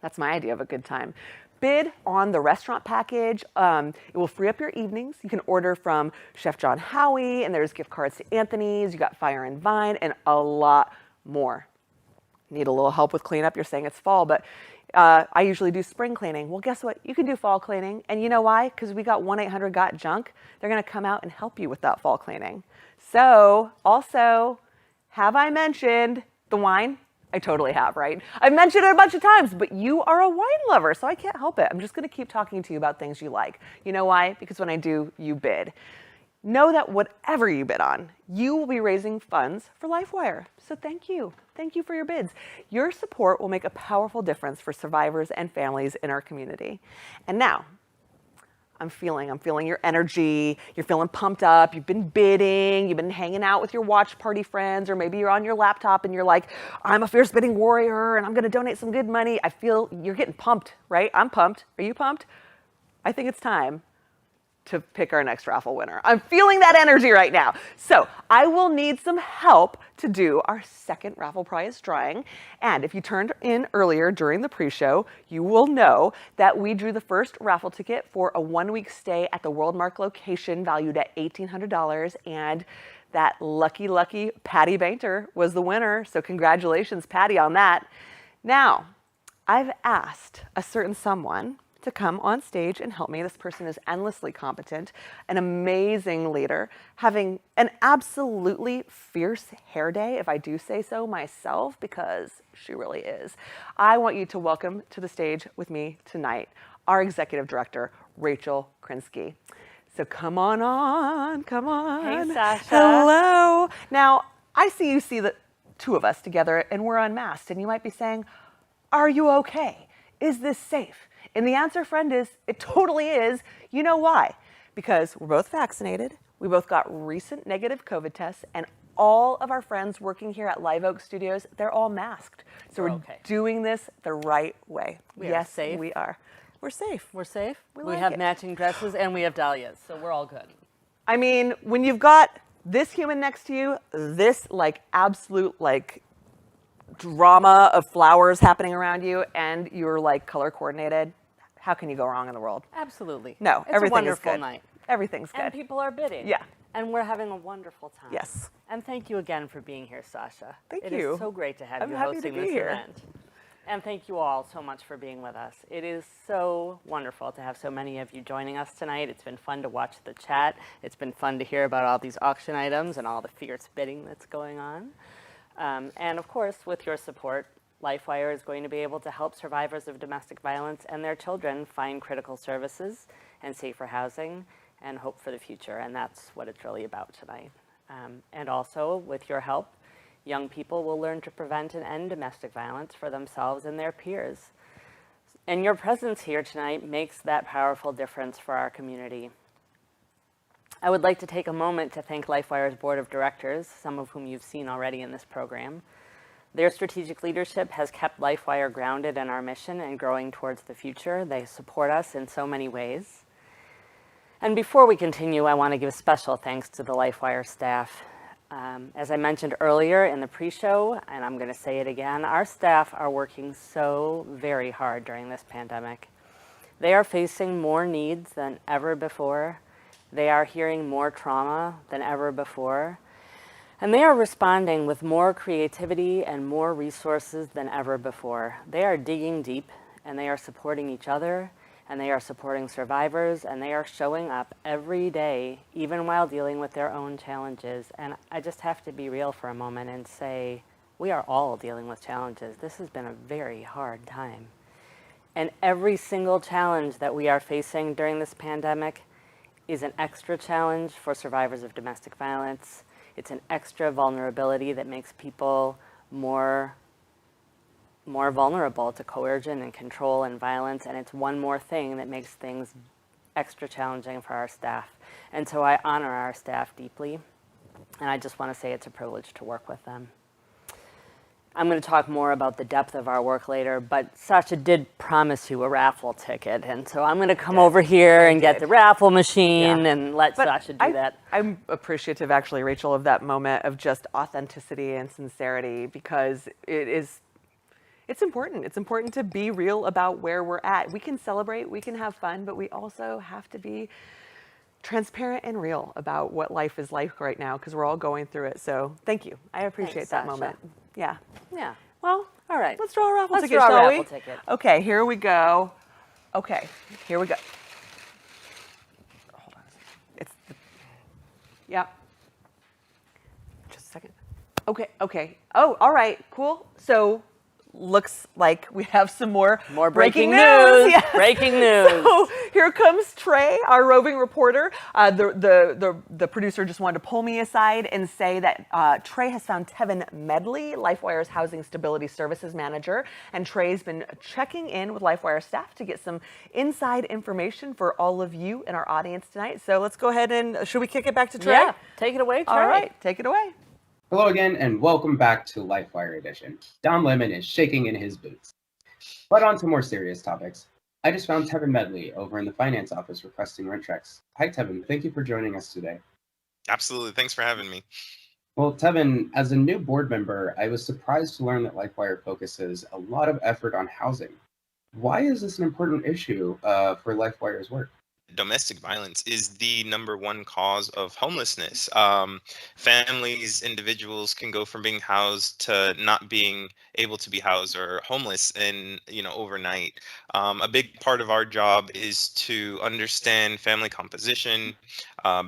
That's my idea of a good time. Bid on the restaurant package. It will free up your evenings. You can order from Chef John Howie, and there's gift cards to Anthony's. You got Fire and Vine, and a lot more. Need a little help with cleanup? You're saying it's fall, but I usually do spring cleaning. Well, guess what? You can do fall cleaning. And you know why? Because we got 1-800-GOT-JUNK. They're going to come out and help you with that fall cleaning. So also, have I mentioned the wine? I totally have, right? I've mentioned it a bunch of times, but you are a wine lover, so I can't help it. I'm just going to keep talking to you about things you like. You know why? Because when I do, you bid. Know that whatever you bid on, you will be raising funds for LifeWire. So thank you. Thank you for your bids. Your support will make a powerful difference for survivors and families in our community. And now, I'm feeling your energy. You're feeling pumped up. You've been bidding. You've been hanging out with your watch party friends, or maybe you're on your laptop and you're like, I'm a fierce bidding warrior and I'm going to donate some good money. I feel you're getting pumped, right? I'm pumped. Are you pumped? I think it's time to pick our next raffle winner. I'm feeling that energy right now. So I will need some help to do our second raffle prize drawing. And if you turned in earlier during the pre-show, you will know that we drew the first raffle ticket for a 1-week stay at the WorldMark location valued at $1,800. And that lucky Patty Bainter was the winner. So congratulations, Patty, on that. Now, I've asked a certain someone to come on stage and help me. This person is endlessly competent, an amazing leader, having an absolutely fierce hair day, if I do say so myself, because she really is. I want you to welcome to the stage with me tonight our executive director, Rachel Krinsky. So come on. Hey, Sasha. Hello. Now, I see the two of us together and we're unmasked, and you might be saying, are you okay? Is this safe? And the answer, friend, is it totally is. You know why? Because we're both vaccinated. We both got recent negative COVID tests, and all of our friends working here at Live Oak Studios, they're all masked. So we're okay. doing this the right way. Yes, safe. We are. We're safe. We're safe. We like have it. matching dresses and we have dahlias, so we're all good. I mean, when you've got this human next to you, this absolute drama of flowers happening around you, and you're color coordinated, how can you go wrong in the world? Absolutely. No, it's everything a wonderful is good. night. Everything's good. And people are bidding. Yeah. And we're having a wonderful time. Yes. And thank you again for being here, Sasha. Thank It you. is so great to have I'm you happy to hosting be this here. event. And thank you all so much for being with us. It is so wonderful to have so many of you joining us tonight. It's been fun to watch the chat. It's been fun to hear about all these auction items and all the fierce bidding that's going on. And of course, with your support, LifeWire is going to be able to help survivors of domestic violence and their children find critical services and safer housing and hope for the future. And that's what it's really about tonight. And also, with your help, young people will learn to prevent and end domestic violence for themselves and their peers. And your presence here tonight makes that powerful difference for our community. I would like to take a moment to thank LifeWire's board of directors, some of whom you've seen already in this program. Their strategic leadership has kept LifeWire grounded in our mission and growing towards the future. They support us in so many ways. And before we continue, I want to give special thanks to the LifeWire staff. As I mentioned earlier in the pre-show, and I'm going to say it again, our staff are working so very hard during this pandemic. They are facing more needs than ever before. They are hearing more trauma than ever before. And they are responding with more creativity and more resources than ever before. They are digging deep, and they are supporting each other, and they are supporting survivors, and they are showing up every day, even while dealing with their own challenges. And I just have to be real for a moment and say, we are all dealing with challenges. This has been a very hard time. And every single challenge that we are facing during this pandemic is an extra challenge for survivors of domestic violence. It's an extra vulnerability that makes people more vulnerable to coercion and control and violence, and it's one more thing that makes things extra challenging for our staff. And so I honor our staff deeply, and I just want to say it's a privilege to work with them. I'm going to talk more about the depth of our work later, but Sasha did promise you a raffle ticket, and so I'm going to come over here and get the raffle machine and let Sasha do that. I'm appreciative, actually, Rachel, of that moment of just authenticity and sincerity, because it's important. It's important to be real about where we're at. We can celebrate, we can have fun, but we also have to be transparent and real about what life is like right now, because we're all going through it. So thank you. I appreciate that moment. Yeah. Yeah. Well, all right. Let's draw a raffle ticket, draw a shall raffle we? ticket. Okay, here we go. Okay, here we go. Hold on. Yeah. Just a second. Okay. Oh, all right, cool. So looks like we have some more breaking news. Yes. Breaking news. So here comes Trey, our roving reporter. The producer just wanted to pull me aside and say that Trey has found Tevin Medley, LifeWire's Housing Stability Services Manager, and Trey's been checking in with LifeWire staff to get some inside information for all of you in our audience tonight. So let's go ahead and, should we kick it back to Trey? Yeah, take it away, Trey. All right, take it away. Hello again, and welcome back to LifeWire Edition. Don Lemon is shaking in his boots. But on to more serious topics. I just found Tevin Medley over in the finance office requesting rent checks. Hi, Tevin. Thank you for joining us today. Absolutely. Thanks for having me. Well, Tevin, as a new board member, I was surprised to learn that LifeWire focuses a lot of effort on housing. Why is this an important issue for LifeWire's work? domestic violence is the #1 cause of homelessness. Families, individuals can go from being housed to not being able to be housed or homeless in, overnight. A big part of our job is to understand family composition,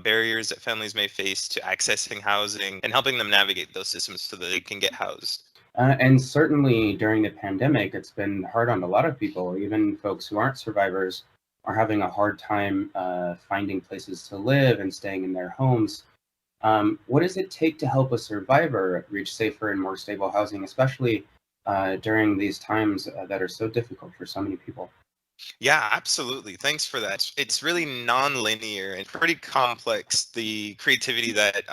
barriers that families may face to accessing housing, and helping them navigate those systems so that they can get housed. And certainly during the pandemic, it's been hard on a lot of people. Even folks who aren't survivors are having a hard time finding places to live and staying in their homes. What does it take to help a survivor reach safer and more stable housing, especially during these times that are so difficult for so many people? Yeah, absolutely. Thanks for that. It's really non-linear and pretty complex, the creativity that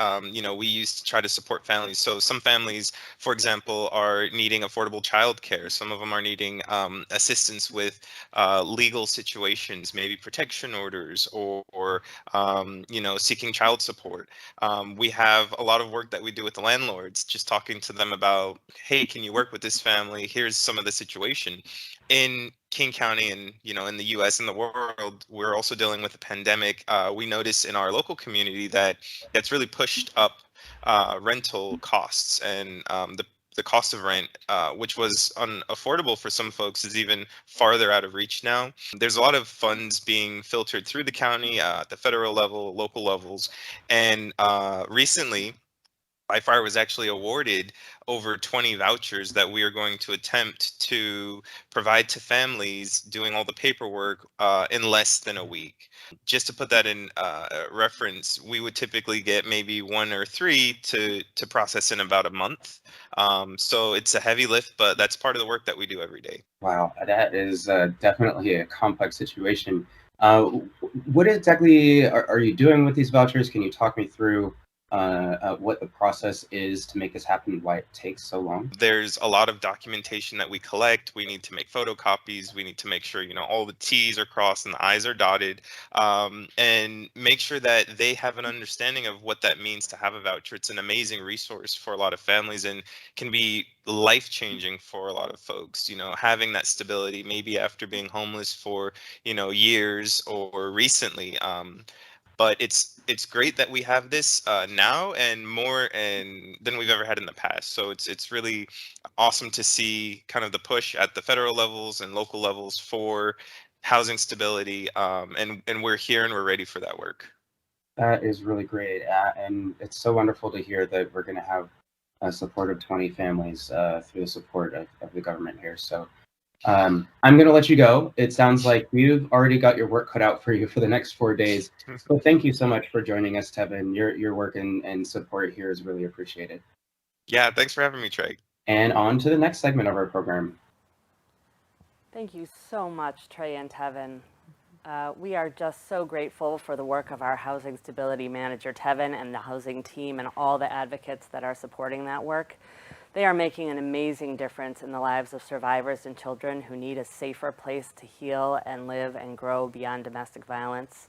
we use to try to support families. So some families, for example, are needing affordable childcare. Some of them are needing assistance with legal situations, maybe protection orders, or seeking child support. We have a lot of work that we do with the landlords, just talking to them about, hey, can you work with this family? Here's some of the situation. In King County and in the U.S. and the world, we're also dealing with a pandemic. We notice in our local community that that's really pushed up rental costs, and the cost of rent, which was unaffordable for some folks, is even farther out of reach now. There's a lot of funds being filtered through the county, at the federal level, local levels, and recently LifeWire was actually awarded over 20 vouchers that we are going to attempt to provide to families doing all the paperwork in less than a week. Just to put that in reference, we would typically get maybe 1 or 3 to process in about a month. So it's a heavy lift, but that's part of the work that we do every day. Wow, that is definitely a complex situation. Uh, what exactly are you doing with these vouchers? Can you talk me through what the process is to make this happen and why it takes so long? There's a lot of documentation that we collect. We need to make photocopies. We need to make sure, all the T's are crossed and the I's are dotted, and make sure that they have an understanding of what that means to have a voucher. It's an amazing resource for a lot of families and can be life changing for a lot of folks, having that stability, maybe after being homeless for, years or recently. But it's great that we have this now and more than we've ever had in the past. So it's really awesome to see kind of the push at the federal levels and local levels for housing stability, and we're here and we're ready for that work. That is really great. And it's so wonderful to hear that we're going to have support of 20 families through the support of the government here. So I'm going to let you go. It sounds like you've already got your work cut out for you for the next 4 days. So thank you so much for joining us, Tevin. Your work and support here is really appreciated. Yeah, thanks for having me, Trey. And on to the next segment of our program. Thank you so much, Trey and Tevin. We are just so grateful for the work of our Housing Stability Manager, Tevin, and the housing team and all the advocates that are supporting that work. They are making an amazing difference in the lives of survivors and children who need a safer place to heal and live and grow beyond domestic violence.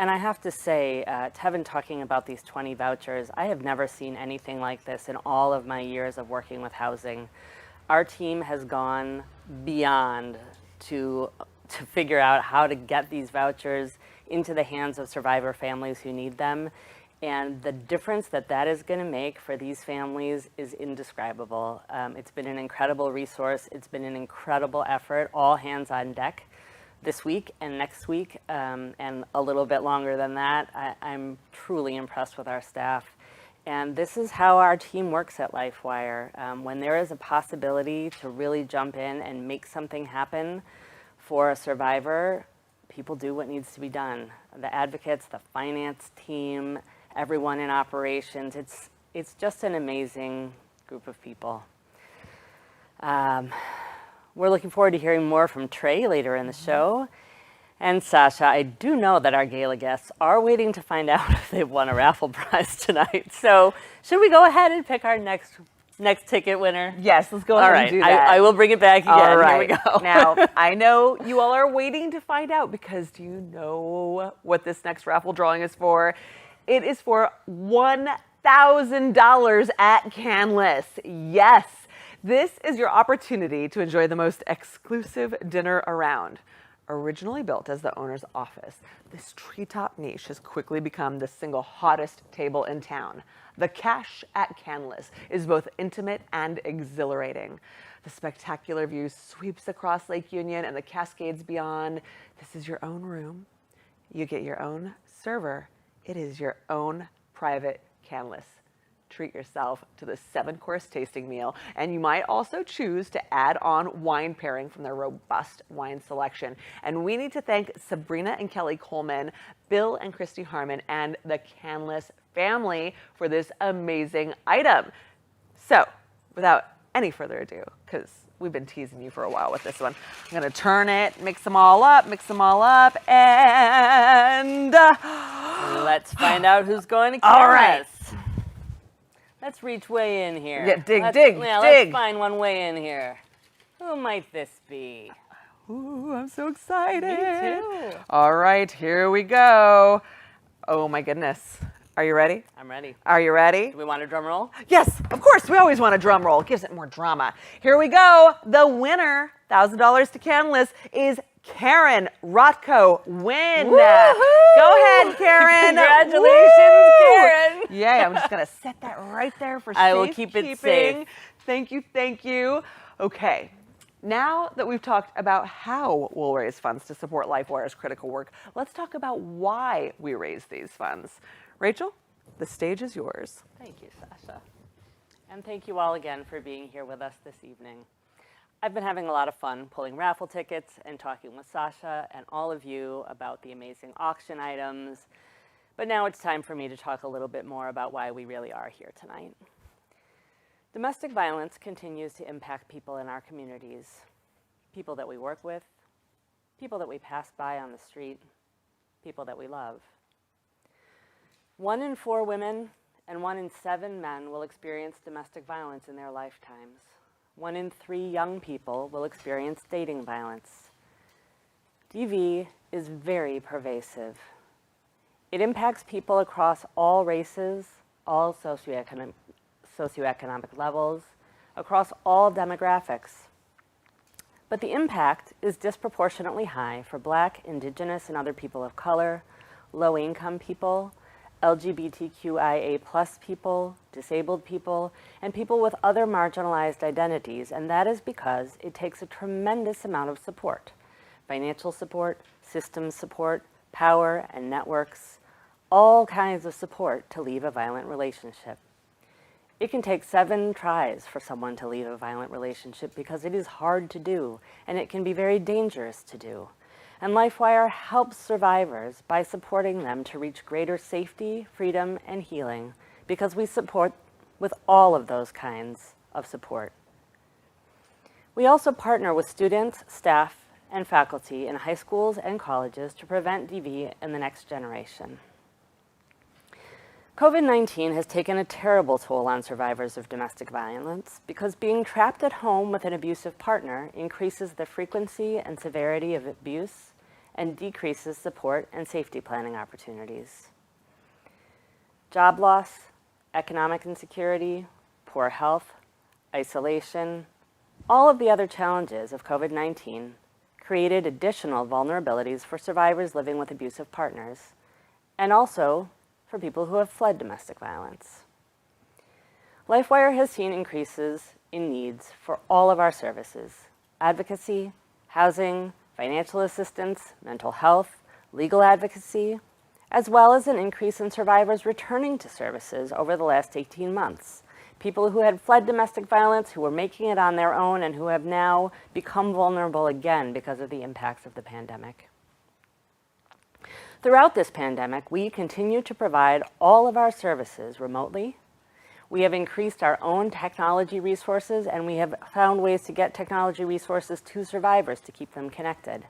And I have to say, Tevin talking about these 20 vouchers, I have never seen anything like this in all of my years of working with housing. Our team has gone beyond to figure out how to get these vouchers into the hands of survivor families who need them. And the difference that that is going to make for these families is indescribable. It's been an incredible resource. It's been an incredible effort, all hands on deck this week and next week, and a little bit longer than that. I'm truly impressed with our staff. And this is how our team works at LifeWire. When there is a possibility to really jump in and make something happen for a survivor, people do what needs to be done. The advocates, the finance team, everyone in operations, it's just an amazing group of people. We're looking forward to hearing more from Trey later in the show. And Sasha, I do know that our gala guests are waiting to find out if they've won a raffle prize tonight. So should we go ahead and pick our next ticket winner? Yes, let's go ahead and do that. I will bring it back again. All right. Here we go. Now, I know you all are waiting to find out, because do you know what this next raffle drawing is for? It is for $1,000 at Canlis. Yes, this is your opportunity to enjoy the most exclusive dinner around. Originally built as the owner's office, this treetop niche has quickly become the single hottest table in town. The cache at Canlis is both intimate and exhilarating. The spectacular view sweeps across Lake Union and the Cascades beyond. This is your own room. You get your own server. It is your own private Canlis. Treat yourself to the 7-course tasting meal, and you might also choose to add on wine pairing from their robust wine selection. And we need to thank Sabrina and Kelly Coleman, Bill and Christy Harmon, and the Canlis family for this amazing item. So, without any further ado, because we've been teasing you for a while with this one, I'm gonna turn it, mix them all up, and let's find out who's going to Canlis. All right. Let's reach way in here. Yeah, dig. Let's find one way in here. Who might this be? Ooh, I'm so excited. Me too. All right, here we go. Oh my goodness. Are you ready? I'm ready. Are you ready? Do we want a drum roll? Yes, of course. We always want a drum roll. It gives it more drama. Here we go. The winner, $1,000 to Canlis, is Karen Rotko. Win. Go ahead, Karen. Congratulations, Karen. Yay, I'm just going to set that right there for I will keep it safe. Thank you. Okay, now that we've talked about how we'll raise funds to support LifeWire's critical work, let's talk about why we raise these funds. Rachel, the stage is yours. Thank you, Sasha. And thank you all again for being here with us this evening. I've been having a lot of fun pulling raffle tickets and talking with Sasha and all of you about the amazing auction items. But now it's time for me to talk a little bit more about why we really are here tonight. Domestic violence continues to impact people in our communities, people that we work with, people that we pass by on the street, people that we love. 1 in 4 women and 1 in 7 men will experience domestic violence in their lifetimes. 1 in 3 young people will experience dating violence. DV is very pervasive. It impacts people across all races, all socioeconomic levels, across all demographics. But the impact is disproportionately high for Black, Indigenous, and other people of color, low-income people, LGBTQIA+ people, disabled people, and people with other marginalized identities, and that is because it takes a tremendous amount of support. Financial support, systems support, power and networks, all kinds of support to leave a violent relationship. It can take 7 tries for someone to leave a violent relationship because it is hard to do, and it can be very dangerous to do. And LifeWire helps survivors by supporting them to reach greater safety, freedom, and healing because we support with all of those kinds of support. We also partner with students, staff, and faculty in high schools and colleges to prevent DV in the next generation. COVID-19 has taken a terrible toll on survivors of domestic violence because being trapped at home with an abusive partner increases the frequency and severity of abuse and decreases support and safety planning opportunities. Job loss, economic insecurity, poor health, isolation, all of the other challenges of COVID-19 created additional vulnerabilities for survivors living with abusive partners, and also for people who have fled domestic violence. LifeWire has seen increases in needs for all of our services: advocacy, housing, financial assistance, mental health, legal advocacy, as well as an increase in survivors returning to services over the last 18 months. People who had fled domestic violence, who were making it on their own, and who have now become vulnerable again because of the impacts of the pandemic. Throughout this pandemic, we continue to provide all of our services remotely. We have increased our own technology resources, and we have found ways to get technology resources to survivors to keep them connected.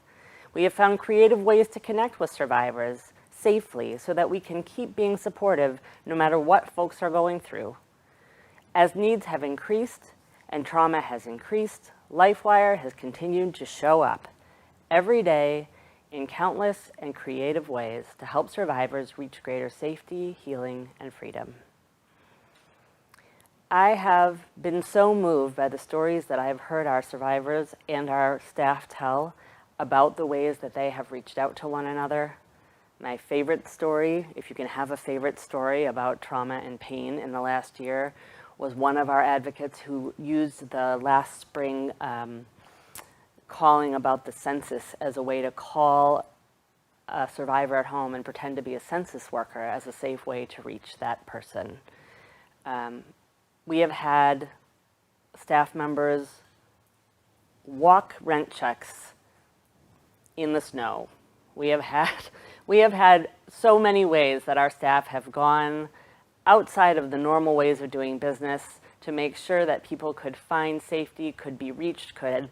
We have found creative ways to connect with survivors safely so that we can keep being supportive no matter what folks are going through. As needs have increased and trauma has increased, LifeWire has continued to show up every day in countless and creative ways to help survivors reach greater safety, healing, and freedom. I have been so moved by the stories that I have heard our survivors and our staff tell about the ways that they have reached out to one another. My favorite story, if you can have a favorite story about trauma and pain in the last year, was one of our advocates who used the last spring calling about the census as a way to call a survivor at home and pretend to be a census worker as a safe way to reach that person. We have had staff members walk rent checks in the snow. We have had so many ways that our staff have gone outside of the normal ways of doing business to make sure that people could find safety, could be reached, could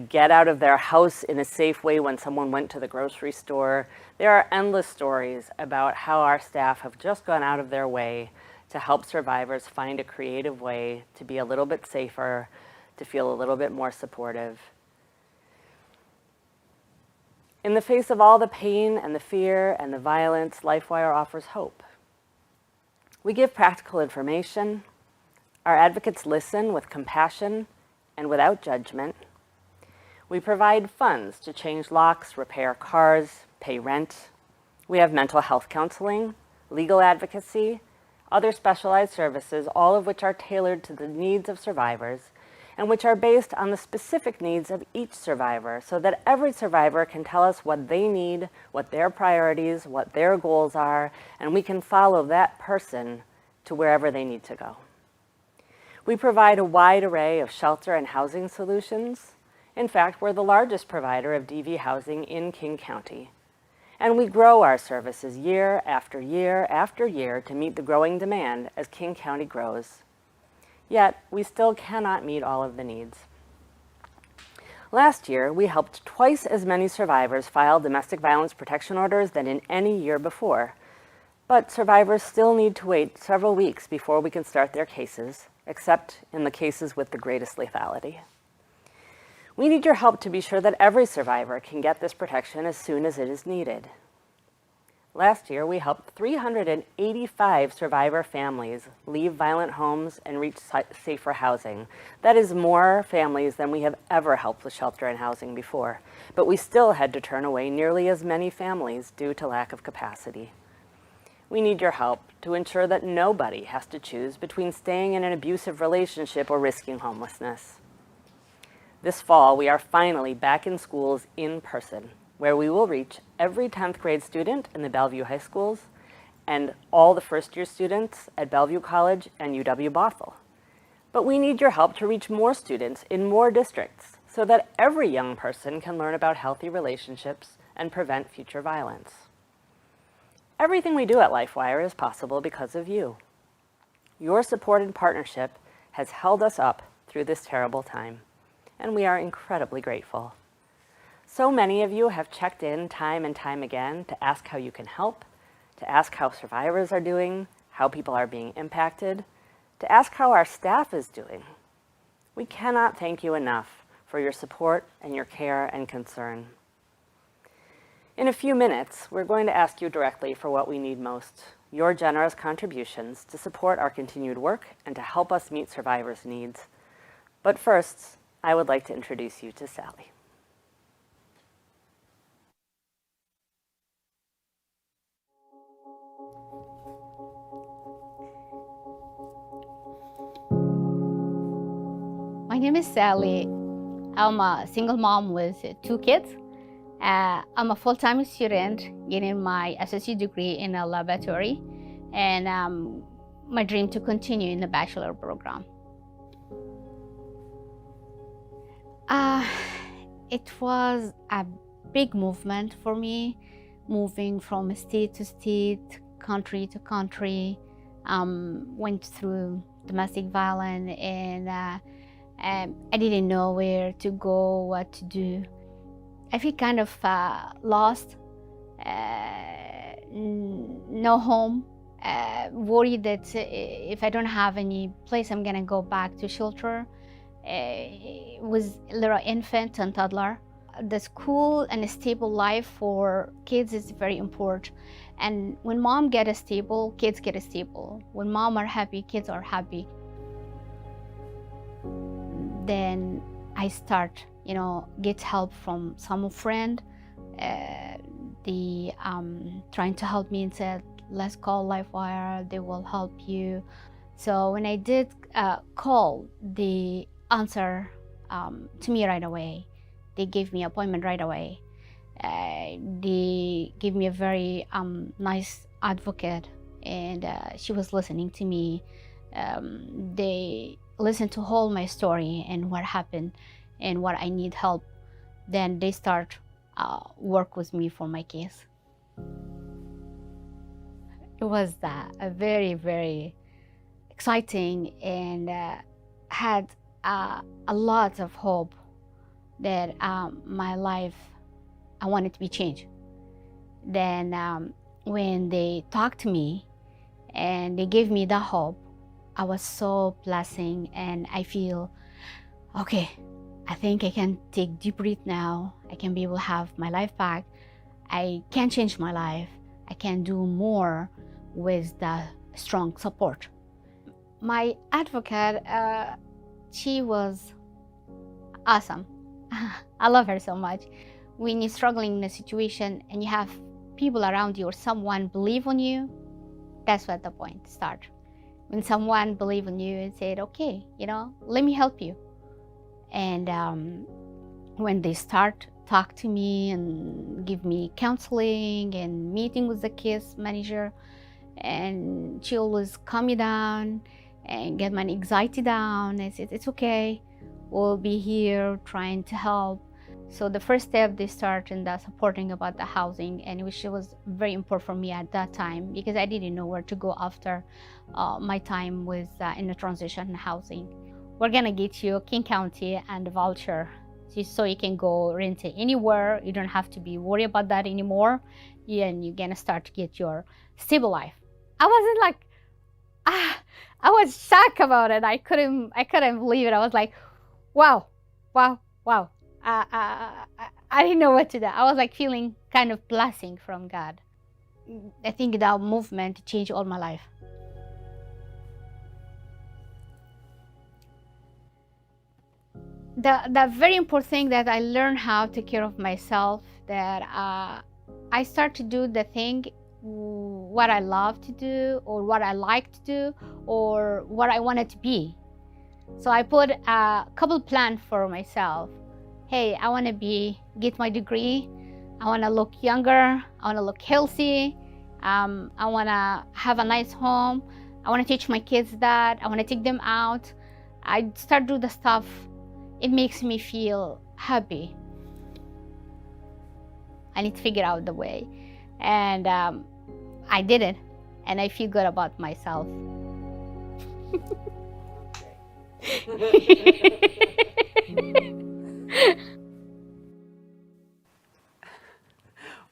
get out of their house in a safe way when someone went to the grocery store. There are endless stories about how our staff have just gone out of their way to help survivors find a creative way to be a little bit safer, to feel a little bit more supportive. In the face of all the pain and the fear and the violence, LifeWire offers hope. We give practical information. Our advocates listen with compassion and without judgment. We provide funds to change locks, repair cars, pay rent. We have mental health counseling, legal advocacy, other specialized services, all of which are tailored to the needs of survivors and which are based on the specific needs of each survivor so that every survivor can tell us what they need, what their priorities, what their goals are, and we can follow that person to wherever they need to go. We provide a wide array of shelter and housing solutions. In fact, we're the largest provider of DV housing in King County. And we grow our services year after year after year to meet the growing demand as King County grows. Yet, we still cannot meet all of the needs. Last year, we helped twice as many survivors file domestic violence protection orders than in any year before. But survivors still need to wait several weeks before we can start their cases, except in the cases with the greatest lethality. We need your help to be sure that every survivor can get this protection as soon as it is needed. Last year, we helped 385 survivor families leave violent homes and reach safer housing. That is more families than we have ever helped with shelter and housing before. But we still had to turn away nearly as many families due to lack of capacity. We need your help to ensure that nobody has to choose between staying in an abusive relationship or risking homelessness. This fall, we are finally back in schools in person, where we will reach every 10th grade student in the Bellevue high schools and all the first-year students at Bellevue College and UW-Bothell. But we need your help to reach more students in more districts so that every young person can learn about healthy relationships and prevent future violence. Everything we do at LifeWire is possible because of you. Your support and partnership has held us up through this terrible time, and we are incredibly grateful. So many of you have checked in time and time again to ask how you can help, to ask how survivors are doing, how people are being impacted, to ask how our staff is doing. We cannot thank you enough for your support and your care and concern. In a few minutes, we're going to ask you directly for what we need most, your generous contributions to support our continued work and to help us meet survivors' needs. But first, I would like to introduce you to Sally. My name is Sally. I'm a single mom with 2 kids. I'm a full-time student getting my associate degree in a laboratory, and my dream to continue in the bachelor program. It was a big movement for me, moving from state to state, country to country. Went through domestic violence, and I didn't know where to go, what to do. I feel kind of lost, no home, worried that if I don't have any place, I'm gonna go back to shelter. With little infant and toddler. The school and a stable life for kids is very important. And when mom get a stable, kids get a stable. When mom are happy, kids are happy. Then I start get help from some friend. They trying to help me and said, let's call LifeWire, they will help you. So when I did call, they answer to me right away. They gave me appointment right away. They gave me a very nice advocate, and she was listening to me. They listened to all my story and what happened and what I need help. Then they start work with me for my case. It was a very, very exciting and had a lot of hope that my life, I wanted to be changed. Then when they talked to me and they gave me the hope, I was so blessing, and I feel, okay, I think I can take deep breath now. I can be able to have my life back. I can change my life. I can do more with the strong support. My advocate, she was awesome. I love her so much. When you're struggling in a situation and you have people around you or someone believe on you, that's what the point start. When someone believe in you and said, okay, let me help you. And when they start talk to me and give me counseling and meeting with the case manager, and she always calm me down and get my anxiety down. I said, it's okay, we'll be here trying to help. So the first step, they start in the supporting about the housing, and which was very important for me at that time because I didn't know where to go after my time with in the transition housing. We're gonna get you King County and the voucher so you can go rent it anywhere. You don't have to be worried about that anymore. And you're gonna start to get your stable life. I wasn't like, I was shocked about it. I couldn't believe it. I was like, wow. I didn't know what to do. I was like feeling kind of blessing from God. I think that movement changed all my life. The very important thing that I learned how to take care of myself, that I start to do the thing what I love to do or what I like to do or what I wanted to be. So I put a couple plans for myself. Hey, I want to get my degree. I want to look younger. I want to look healthy. I want to have a nice home. I want to teach my kids that. I want to take them out. I start do the stuff. It makes me feel happy. I need to figure out the way. And I did it. And I feel good about myself.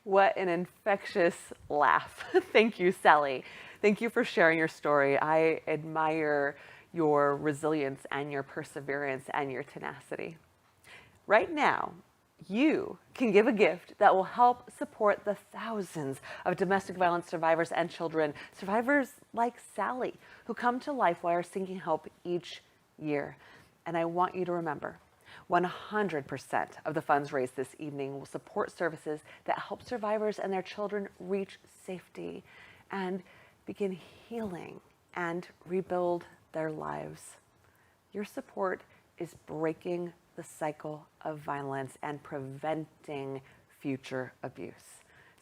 What an infectious laugh. Thank you, Sally. Thank you for sharing your story. I admire your resilience and your perseverance and your tenacity. Right now, you can give a gift that will help support the thousands of domestic violence survivors and children, survivors like Sally, who come to LifeWire seeking help each year. And I want you to remember, 100% of the funds raised this evening will support services that help survivors and their children reach safety and begin healing and rebuild their lives. Your support is breaking the cycle of violence and preventing future abuse.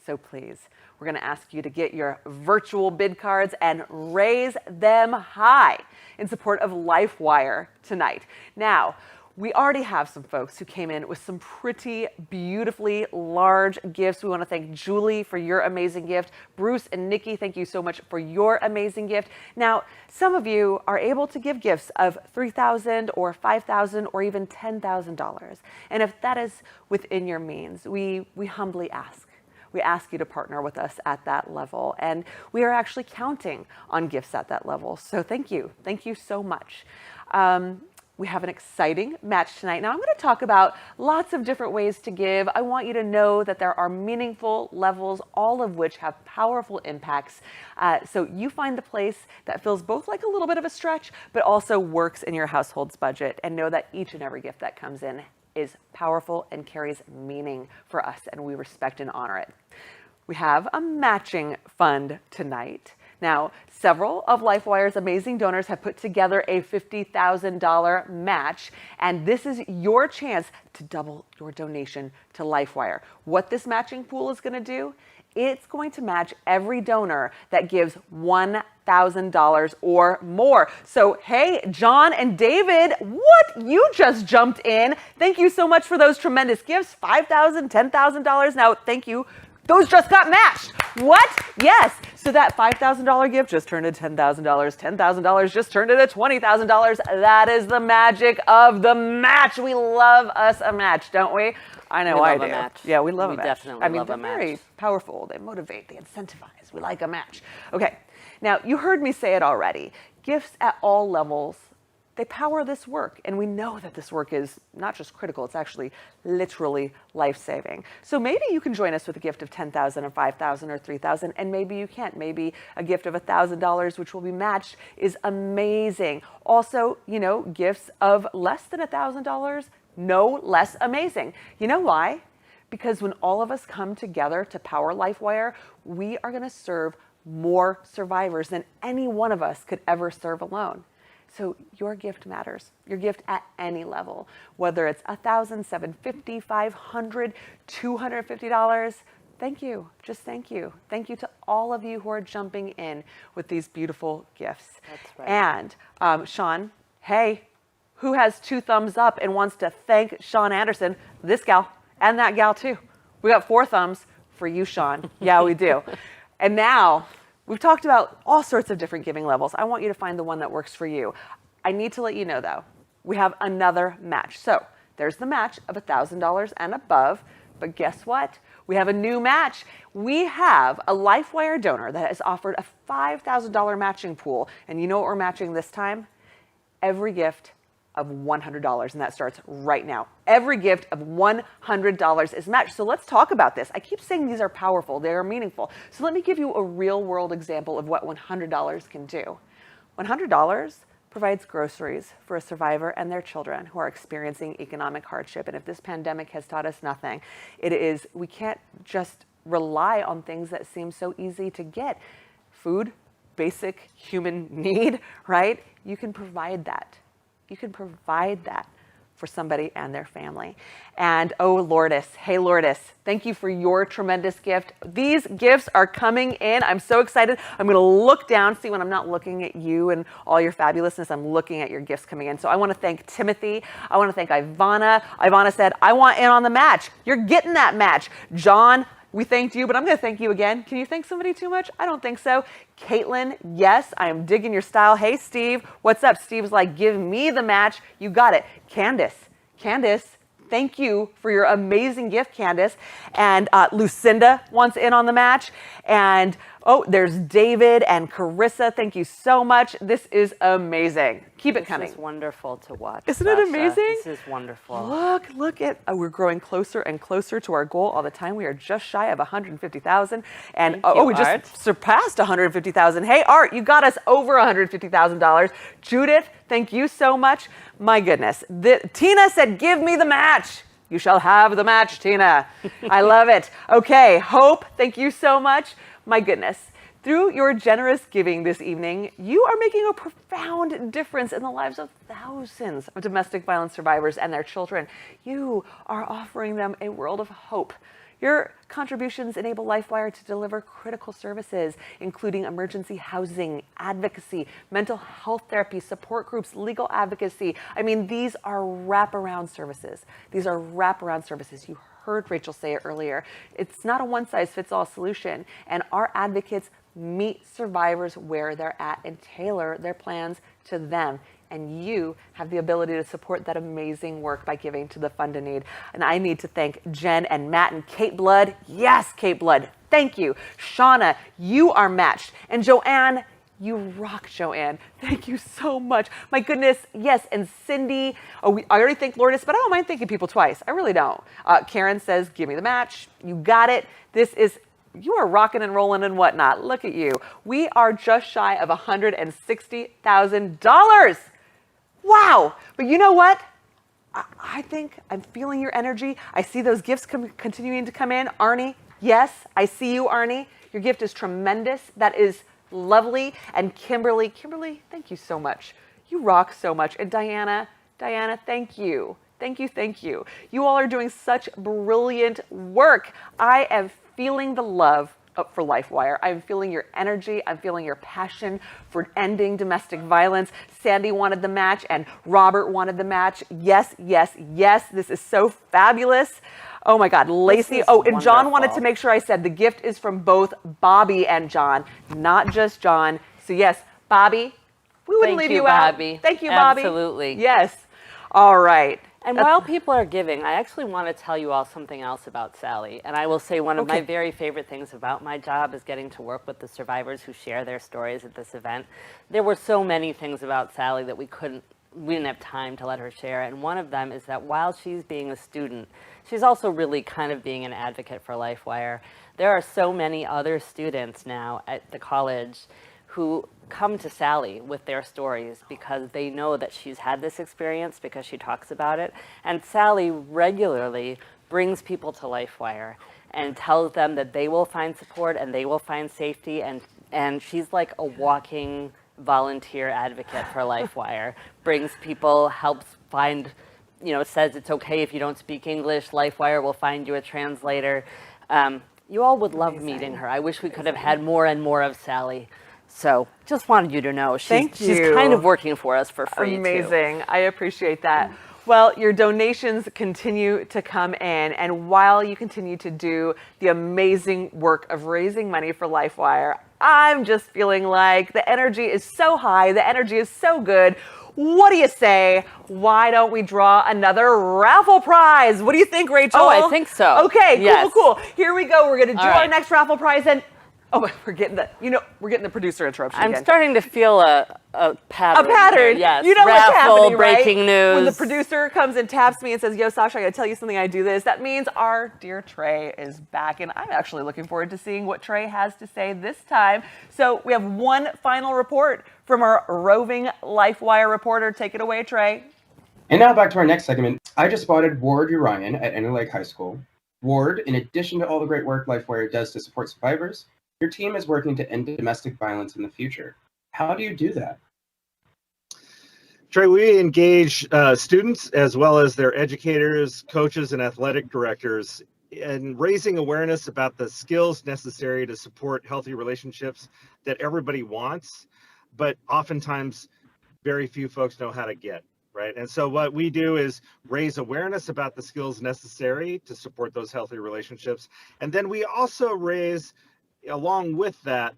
So please, we're going to ask you to get your virtual bid cards and raise them high in support of LifeWire tonight. Now, we already have some folks who came in with some pretty beautifully large gifts. We want to thank Julie for your amazing gift. Bruce and Nikki, thank you so much for your amazing gift. Now, some of you are able to give gifts of $3,000 or $5,000 or even $10,000. And if that is within your means, we humbly ask. We ask you to partner with us at that level. And we are actually counting on gifts at that level. So thank you. Thank you so much. We have an exciting match tonight. Now I'm going to talk about lots of different ways to give. I want you to know that there are meaningful levels, all of which have powerful impacts. So you find the place that feels both like a little bit of a stretch, but also works in your household's budget, and know that each and every gift that comes in is powerful and carries meaning for us, and we respect and honor it. We have a matching fund tonight. Now, several of LifeWire's amazing donors have put together a $50,000 match, and this is your chance to double your donation to LifeWire. What this matching pool is going to do, it's going to match every donor that gives $1,000 or more. So, hey, John and David, what? You just jumped in. Thank you so much for those tremendous gifts. $5,000, $10,000. Now, thank you. Those just got matched. What? Yes. So that $5,000 gift just turned into $10,000. $10,000 just turned into $20,000. That is the magic of the match. We love us a match, don't we? I know I do. Yeah, we love a match. Definitely love a match. They're very powerful. They motivate. They incentivize. We like a match. Okay. Now, you heard me say it already. Gifts at all levels, they power this work. And we know that this work is not just critical, it's actually literally life-saving. So maybe you can join us with a gift of $10,000 or $5,000 or $3,000, and maybe you can't. Maybe a gift of $1,000, which will be matched, is amazing. Also, gifts of less than $1,000, no less amazing. You know why? Because when all of us come together to power LifeWire, we are going to serve more survivors than any one of us could ever serve alone. So your gift matters. Your gift at any level, whether it's $1,000, $750, $500, $250. Thank you. Just thank you. Thank you to all of you who are jumping in with these beautiful gifts. That's right. And Sean, hey, who has 2 thumbs up and wants to thank Sean Anderson? This gal and that gal too. We got 4 thumbs for you, Sean. Yeah, we do. And now, we've talked about all sorts of different giving levels. I want you to find the one that works for you. I need to let you know, though, we have another match. So there's the match of $1,000 and above. But guess what? We have a new match. We have a LifeWire donor that has offered a $5,000 matching pool. And you know what we're matching this time? Every gift of $100, and that starts right now. Every gift of $100 is matched. So let's talk about this. I keep saying these are powerful, they are meaningful. So let me give you a real world example of what $100 can do. $100 provides groceries for a survivor and their children who are experiencing economic hardship. And if this pandemic has taught us nothing, it is we can't just rely on things that seem so easy to get. Food, basic human need, right? You can provide that. You can provide that for somebody and their family. And oh, Lourdes, hey Lourdes, thank you for your tremendous gift. These gifts are coming in. I'm so excited. I'm going to look down, see when I'm not looking at you and all your fabulousness, I'm looking at your gifts coming in. So I want to thank Timothy. I want to thank Ivana. Ivana said, I want in on the match. You're getting that match. John, we thanked you, but I'm going to thank you again. Can you thank somebody too much? I don't think so. Caitlin, yes, I am digging your style. Hey, Steve, what's up? Steve's like, give me the match. You got it. Candace, thank you for your amazing gift, Candace. And Lucinda wants in on the match. And oh, there's David and Carissa. Thank you so much. This is amazing. Keep it coming. This is wonderful to watch. Isn't it amazing? This is wonderful. Look at, we're growing closer and closer to our goal all the time. We are just shy of 150,000. And we just surpassed 150,000. Hey, Art, you got us over $150,000. Judith, thank you so much. My goodness. Tina said, give me the match. You shall have the match, Tina. I love it. Okay, Hope, thank you so much. My goodness. Through your generous giving this evening, you are making a profound difference in the lives of thousands of domestic violence survivors and their children. You are offering them a world of hope. Your contributions enable LifeWire to deliver critical services, including emergency housing, advocacy, mental health therapy, support groups, legal advocacy. I mean, these are wraparound services. These are wraparound services. You heard Rachel say it earlier. It's not a one-size-fits-all solution, and our advocates meet survivors where they're at and tailor their plans to them. And you have the ability to support that amazing work by giving to the Fund in Need. And I need to thank Jen and Matt and Kate Blood. Yes, Kate Blood, thank you. Shauna, you are matched. And Joanne, you rock, Joanne. Thank you so much. My goodness, yes. And Cindy, I already thanked Lourdes, but I don't mind thanking people twice. I really don't. Karen says, give me the match. You got it. You are rocking and rolling and whatnot. Look at you. We are just shy of $160,000. Wow. But you know what? I think I'm feeling your energy. I see those gifts continuing to come in. Arnie, yes, I see you, Arnie. Your gift is tremendous. That is lovely. And Kimberly, thank you so much. You rock so much. And Diana, thank you. Thank you. You all are doing such brilliant work. I am feeling the love for LifeWire. I'm feeling your energy. I'm feeling your passion for ending domestic violence. Sandy wanted the match and Robert wanted the match. Yes. This is so fabulous. Oh my God, Lacey. Oh, and John wanted to make sure I said the gift is from both Bobby and John, not just John. So yes, Bobby, we wouldn't leave you out. Bobby. Thank you, Bobby. Absolutely. Yes. All right. And while people are giving, I actually want to tell you all something else about Sally. And I will say one of my very favorite things about my job is getting to work with the survivors who share their stories at this event. There were so many things about Sally that we didn't have time to let her share. And one of them is that while she's being a student, she's also really kind of being an advocate for LifeWire. There are so many other students now at the college who come to Sally with their stories because they know that she's had this experience because she talks about it. And Sally regularly brings people to LifeWire and tells them that they will find support and they will find safety. And she's like a walking volunteer advocate for LifeWire. Brings people, helps find, says it's okay if you don't speak English, LifeWire will find you a translator. You all would love meeting her. I wish we could have had more and more of Sally. So just wanted you to know she's kind of working for us for free. Amazing. Too. I appreciate that. Well, your donations continue to come in. And while you continue to do the amazing work of raising money for LifeWire, I'm just feeling like the energy is so high. The energy is so good. What do you say? Why don't we draw another raffle prize? What do you think, Rachel? Oh, I think so. Okay, yes. Cool. Here we go. We're going to do our next raffle prize. And we're getting the producer interruption again. I'm starting to feel a pattern. A pattern. Yes. You know what's happening, breaking right? news. When the producer comes and taps me and says, "Yo, Sasha, I got to tell you something. I do this." That means our dear Trey is back, and I'm actually looking forward to seeing what Trey has to say this time. So we have one final report from our roving LifeWire reporter. Take it away, Trey. And now back to our next segment. I just spotted Ward Urian at Interlake High School. Ward, in addition to all the great work LifeWire does to support survivors, your team is working to end domestic violence in the future. How do you do that? Trey, we engage students as well as their educators, coaches, and athletic directors in raising awareness about the skills necessary to support healthy relationships that everybody wants, but oftentimes very few folks know how to get. Right. And so what we do is raise awareness about the skills necessary to support those healthy relationships. And then we also raise, along with that,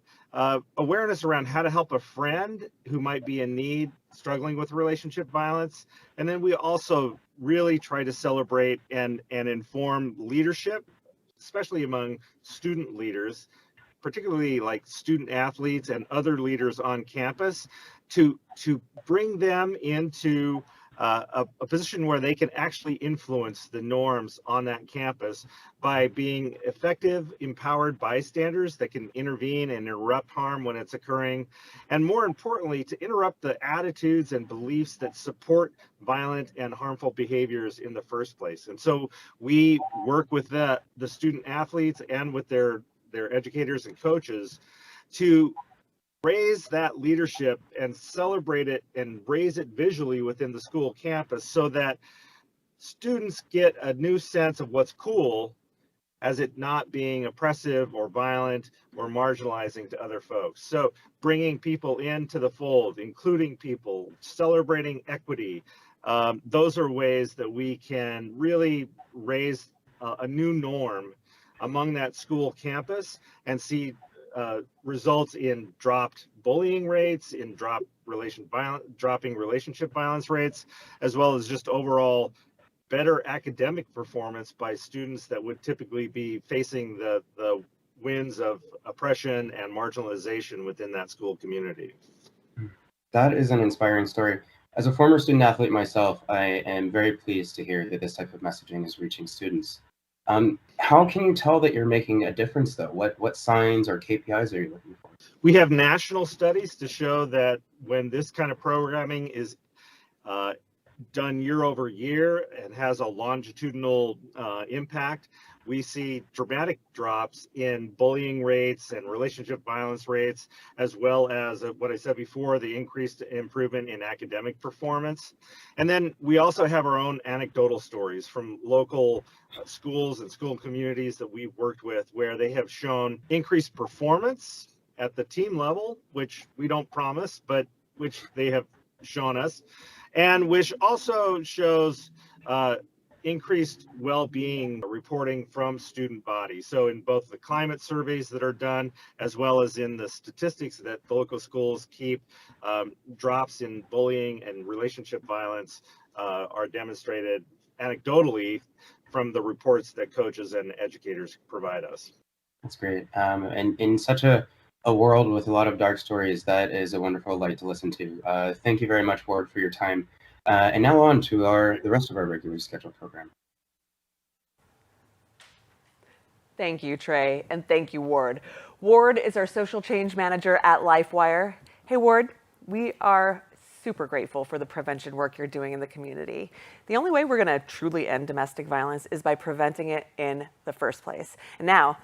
awareness around how to help a friend who might be in need, struggling with relationship violence. And then we also really try to celebrate and inform leadership, especially among student leaders, particularly like student athletes and other leaders on campus, to bring them into a position where they can actually influence the norms on that campus by being effective, empowered bystanders that can intervene and interrupt harm when it's occurring, and more importantly, to interrupt the attitudes and beliefs that support violent and harmful behaviors in the first place. And so we work with the student athletes and with their educators and coaches to raise that leadership and celebrate it and raise it visually within the school campus so that students get a new sense of what's cool as it not being oppressive or violent or marginalizing to other folks. So bringing people into the fold, including people, celebrating equity, those are ways that we can really raise a new norm among that school campus and see results in dropped bullying rates, in dropping relationship violence rates, as well as just overall better academic performance by students that would typically be facing the winds of oppression and marginalization within that school community. That is an inspiring story. As a former student athlete myself, I am very pleased to hear that this type of messaging is reaching students. How can you tell that you're making a difference, though? What signs or KPIs are you looking for? We have national studies to show that when this kind of programming is done year over year and has a longitudinal impact, we see dramatic drops in bullying rates and relationship violence rates, as well as what I said before, the increased improvement in academic performance. And then we also have our own anecdotal stories from local schools and school communities that we've worked with, where they have shown increased performance at the team level, which we don't promise, but which they have shown us, and which also shows increased well-being reporting from student bodies. So in both the climate surveys that are done, as well as in the statistics that the local schools keep, drops in bullying and relationship violence are demonstrated anecdotally from the reports that coaches and educators provide us. That's great. And in such a world with a lot of dark stories, that is a wonderful light to listen to. Thank you very much, Ward, for your time. And now on to the rest of our regularly scheduled program. Thank you, Trey, and thank you, Ward. Ward is our social change manager at LifeWire. Hey, Ward, we are super grateful for the prevention work you're doing in the community. The only way we're going to truly end domestic violence is by preventing it in the first place. And now,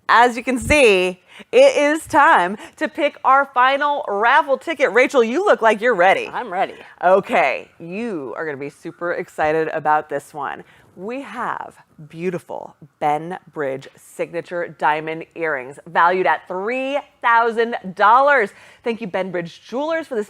as you can see, it is time to pick our final raffle ticket. Rachel, you look like you're ready. I'm ready. Okay, you are going to be super excited about this one. We have beautiful Ben Bridge signature diamond earrings valued at $3,000. Thank you, Ben Bridge Jewelers, for this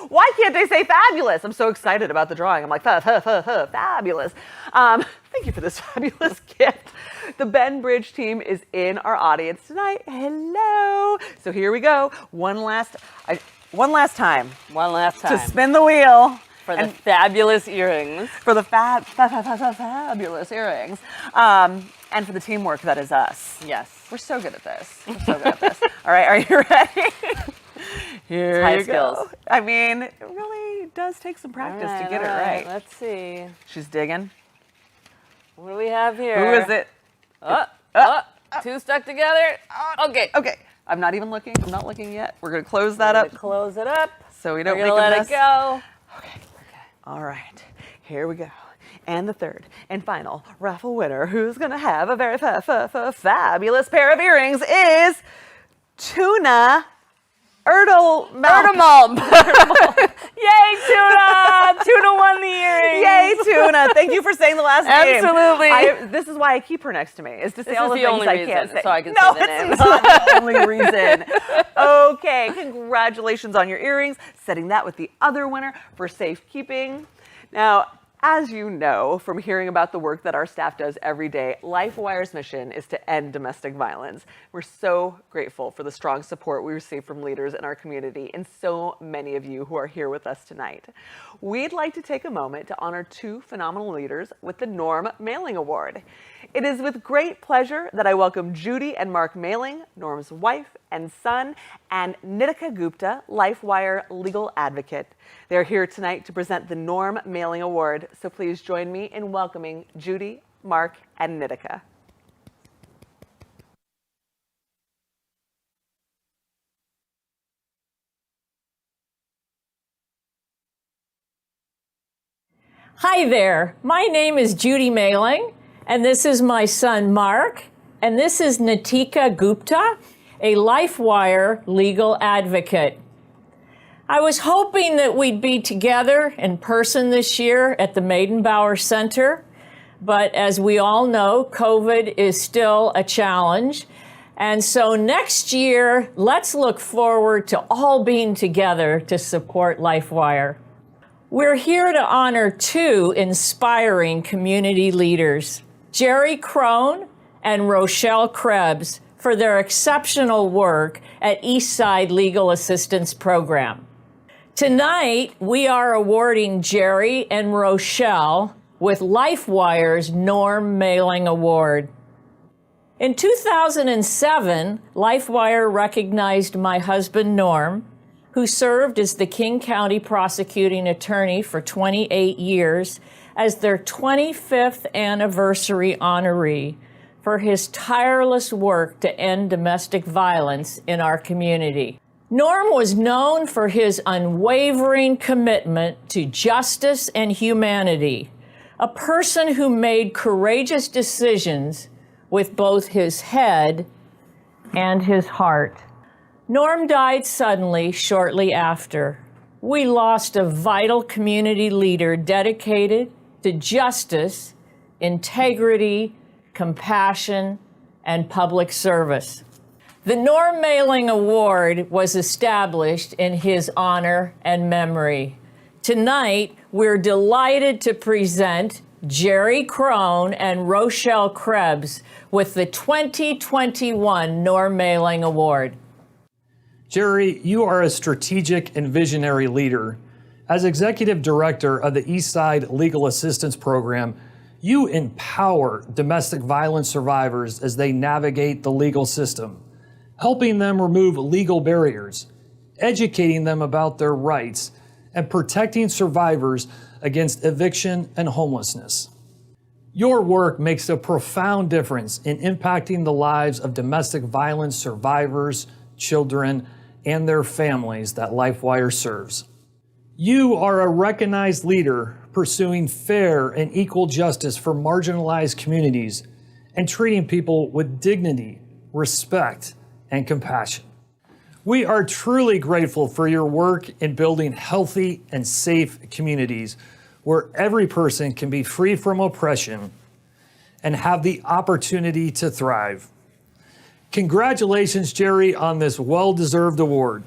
Why can't they say fabulous? I'm so excited about the drawing. I'm like, fabulous. Thank you for this fabulous gift. The Ben Bridge team is in our audience tonight. Hello. So here we go. One last time. To spin the wheel. For the fabulous earrings. For the fabulous earrings. And for the teamwork that is us. Yes. We're so good at this. All right, are you ready? Here you go. I mean, it really does take some practice to get it right. Let's see. She's digging. What do we have here? Who is it? Two stuck together. Okay. I'm not even looking. I'm not looking yet. We're going to close that up. Close it up. So we don't We're make a gonna mess. let it go. Okay. All right. Here we go. And the third and final raffle winner, who's going to have a very fabulous pair of earrings, is Tuna Erdelmalm. Yay, Tuna! Tuna won the earrings. Yay, Tuna! Thank you for saying the last name. Absolutely. This is why I keep her next to me, is to say This all is the the things only I reason, can't say. so I can No, say the name. it's not the only reason. Okay, congratulations on your earrings. Setting that with the other winner for safekeeping. Now, as you know from hearing about the work that our staff does every day, LifeWire's mission is to end domestic violence. We're so grateful for the strong support we receive from leaders in our community and so many of you who are here with us tonight. We'd like to take a moment to honor two phenomenal leaders with the Norm Mailing Award. It is with great pleasure that I welcome Judy and Mark Mailing, Norm's wife and son, and Nitika Gupta, LifeWire legal advocate. They're here tonight to present the Norm Mailing Award, so please join me in welcoming Judy, Mark, and Nitika. Hi there, my name is Judy Mailing, and this is my son Mark, and this is Nitika Gupta, a LifeWire legal advocate. I was hoping that we'd be together in person this year at the Maidenbauer Center, but as we all know, COVID is still a challenge. And so next year, let's look forward to all being together to support LifeWire. We're here to honor two inspiring community leaders, Jerry Crone and Rochelle Krebs, for their exceptional work at Eastside Legal Assistance Program. Tonight, we are awarding Jerry and Rochelle with LifeWire's Norm Mailing Award. In 2007, LifeWire recognized my husband, Norm, who served as the King County prosecuting attorney for 28 years, as their 25th anniversary honoree for his tireless work to end domestic violence in our community. Norm was known for his unwavering commitment to justice and humanity, a person who made courageous decisions with both his head and his heart. Norm died suddenly shortly after. We lost a vital community leader dedicated to justice, integrity, compassion, and public service. The Norm Mailing Award was established in his honor and memory. Tonight, we're delighted to present Jerry Crone and Rochelle Krebs with the 2021 Norm Mailing Award. Jerry, you are a strategic and visionary leader. As executive director of the Eastside Legal Assistance Program, you empower domestic violence survivors as they navigate the legal system, helping them remove legal barriers, educating them about their rights, and protecting survivors against eviction and homelessness. Your work makes a profound difference in impacting the lives of domestic violence survivors, children, and their families that LifeWire serves. You are a recognized leader pursuing fair and equal justice for marginalized communities and treating people with dignity, respect, and compassion. We are truly grateful for your work in building healthy and safe communities where every person can be free from oppression and have the opportunity to thrive. Congratulations, Jerry, on this well-deserved award.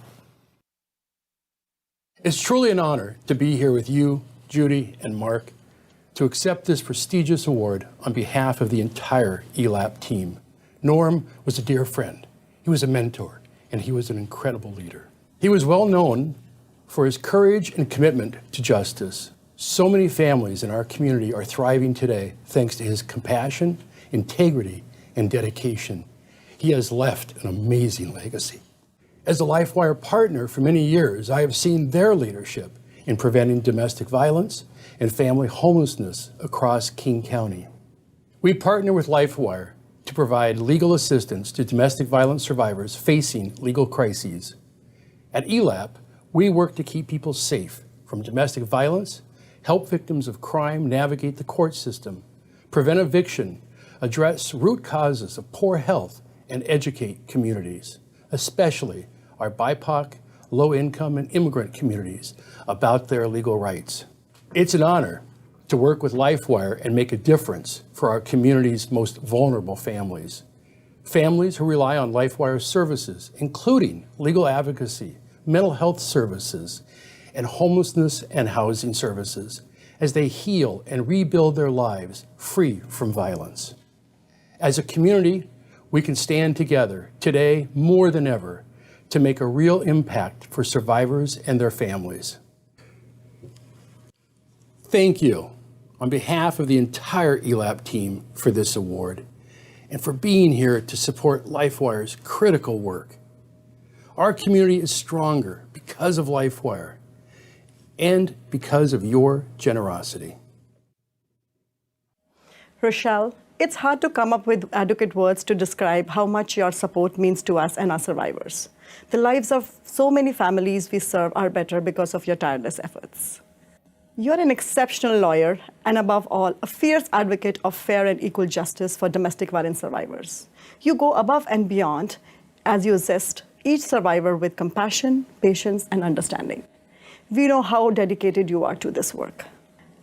It's truly an honor to be here with you, Judy, and Mark to accept this prestigious award on behalf of the entire ELAP team. Norm was a dear friend. He was a mentor, and he was an incredible leader. He was well known for his courage and commitment to justice. So many families in our community are thriving today thanks to his compassion, integrity, and dedication. He has left an amazing legacy. As a LifeWire partner for many years, I have seen their leadership in preventing domestic violence and family homelessness across King County. We partner with LifeWire to provide legal assistance to domestic violence survivors facing legal crises. At ELAP, we work to keep people safe from domestic violence, help victims of crime navigate the court system, prevent eviction, address root causes of poor health, and educate communities, especially our BIPOC, low-income, and immigrant communities about their legal rights. It's an honor to work with LifeWire and make a difference for our community's most vulnerable families. Families who rely on LifeWire's services, including legal advocacy, mental health services, and homelessness and housing services, as they heal and rebuild their lives free from violence. As a community, we can stand together today more than ever to make a real impact for survivors and their families. Thank you on behalf of the entire ELAP team for this award and for being here to support LifeWire's critical work. Our community is stronger because of LifeWire and because of your generosity. Rochelle, it's hard to come up with adequate words to describe how much your support means to us and our survivors. The lives of so many families we serve are better because of your tireless efforts. You're an exceptional lawyer and, above all, a fierce advocate of fair and equal justice for domestic violence survivors. You go above and beyond as you assist each survivor with compassion, patience, and understanding. We know how dedicated you are to this work.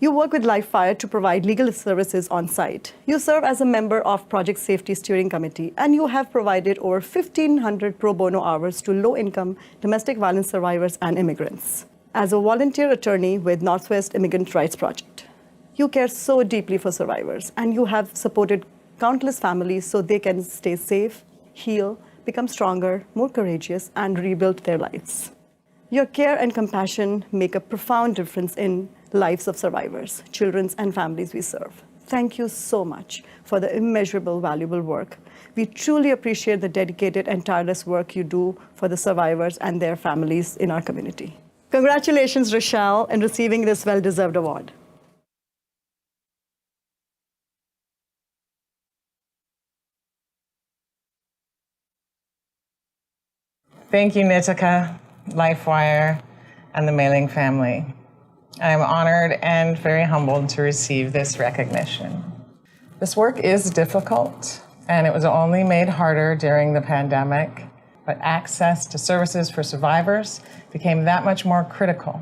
You work with LifeWire to provide legal services on site. You serve as a member of Project Safety Steering Committee, and you have provided over 1,500 pro bono hours to low-income domestic violence survivors and immigrants. As a volunteer attorney with Northwest Immigrant Rights Project, you care so deeply for survivors, and you have supported countless families so they can stay safe, heal, become stronger, more courageous, and rebuild their lives. Your care and compassion make a profound difference in lives of survivors, children, and families we serve. Thank you so much for the immeasurable, valuable work. We truly appreciate the dedicated and tireless work you do for the survivors and their families in our community. Congratulations, Rochelle, in receiving this well-deserved award. Thank you, Nitika, LifeWire, and the Mailing family. I am honored and very humbled to receive this recognition. This work is difficult, and it was only made harder during the pandemic, but access to services for survivors became that much more critical,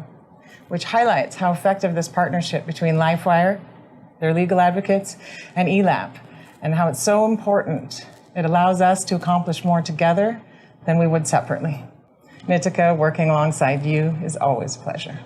which highlights how effective this partnership between LifeWire, their legal advocates, and ELAP, and how it's so important. It allows us to accomplish more together than we would separately. Nitika, working alongside you is always a pleasure.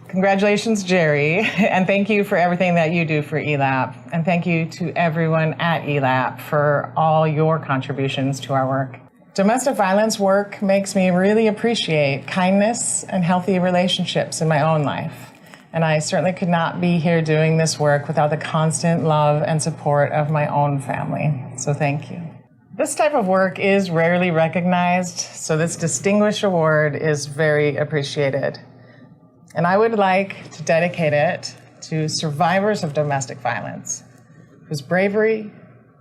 Congratulations, Jerry, and thank you for everything that you do for ELAP, and thank you to everyone at ELAP for all your contributions to our work. Domestic violence work makes me really appreciate kindness and healthy relationships in my own life. And I certainly could not be here doing this work without the constant love and support of my own family. So thank you. This type of work is rarely recognized, so this distinguished award is very appreciated. And I would like to dedicate it to survivors of domestic violence, whose bravery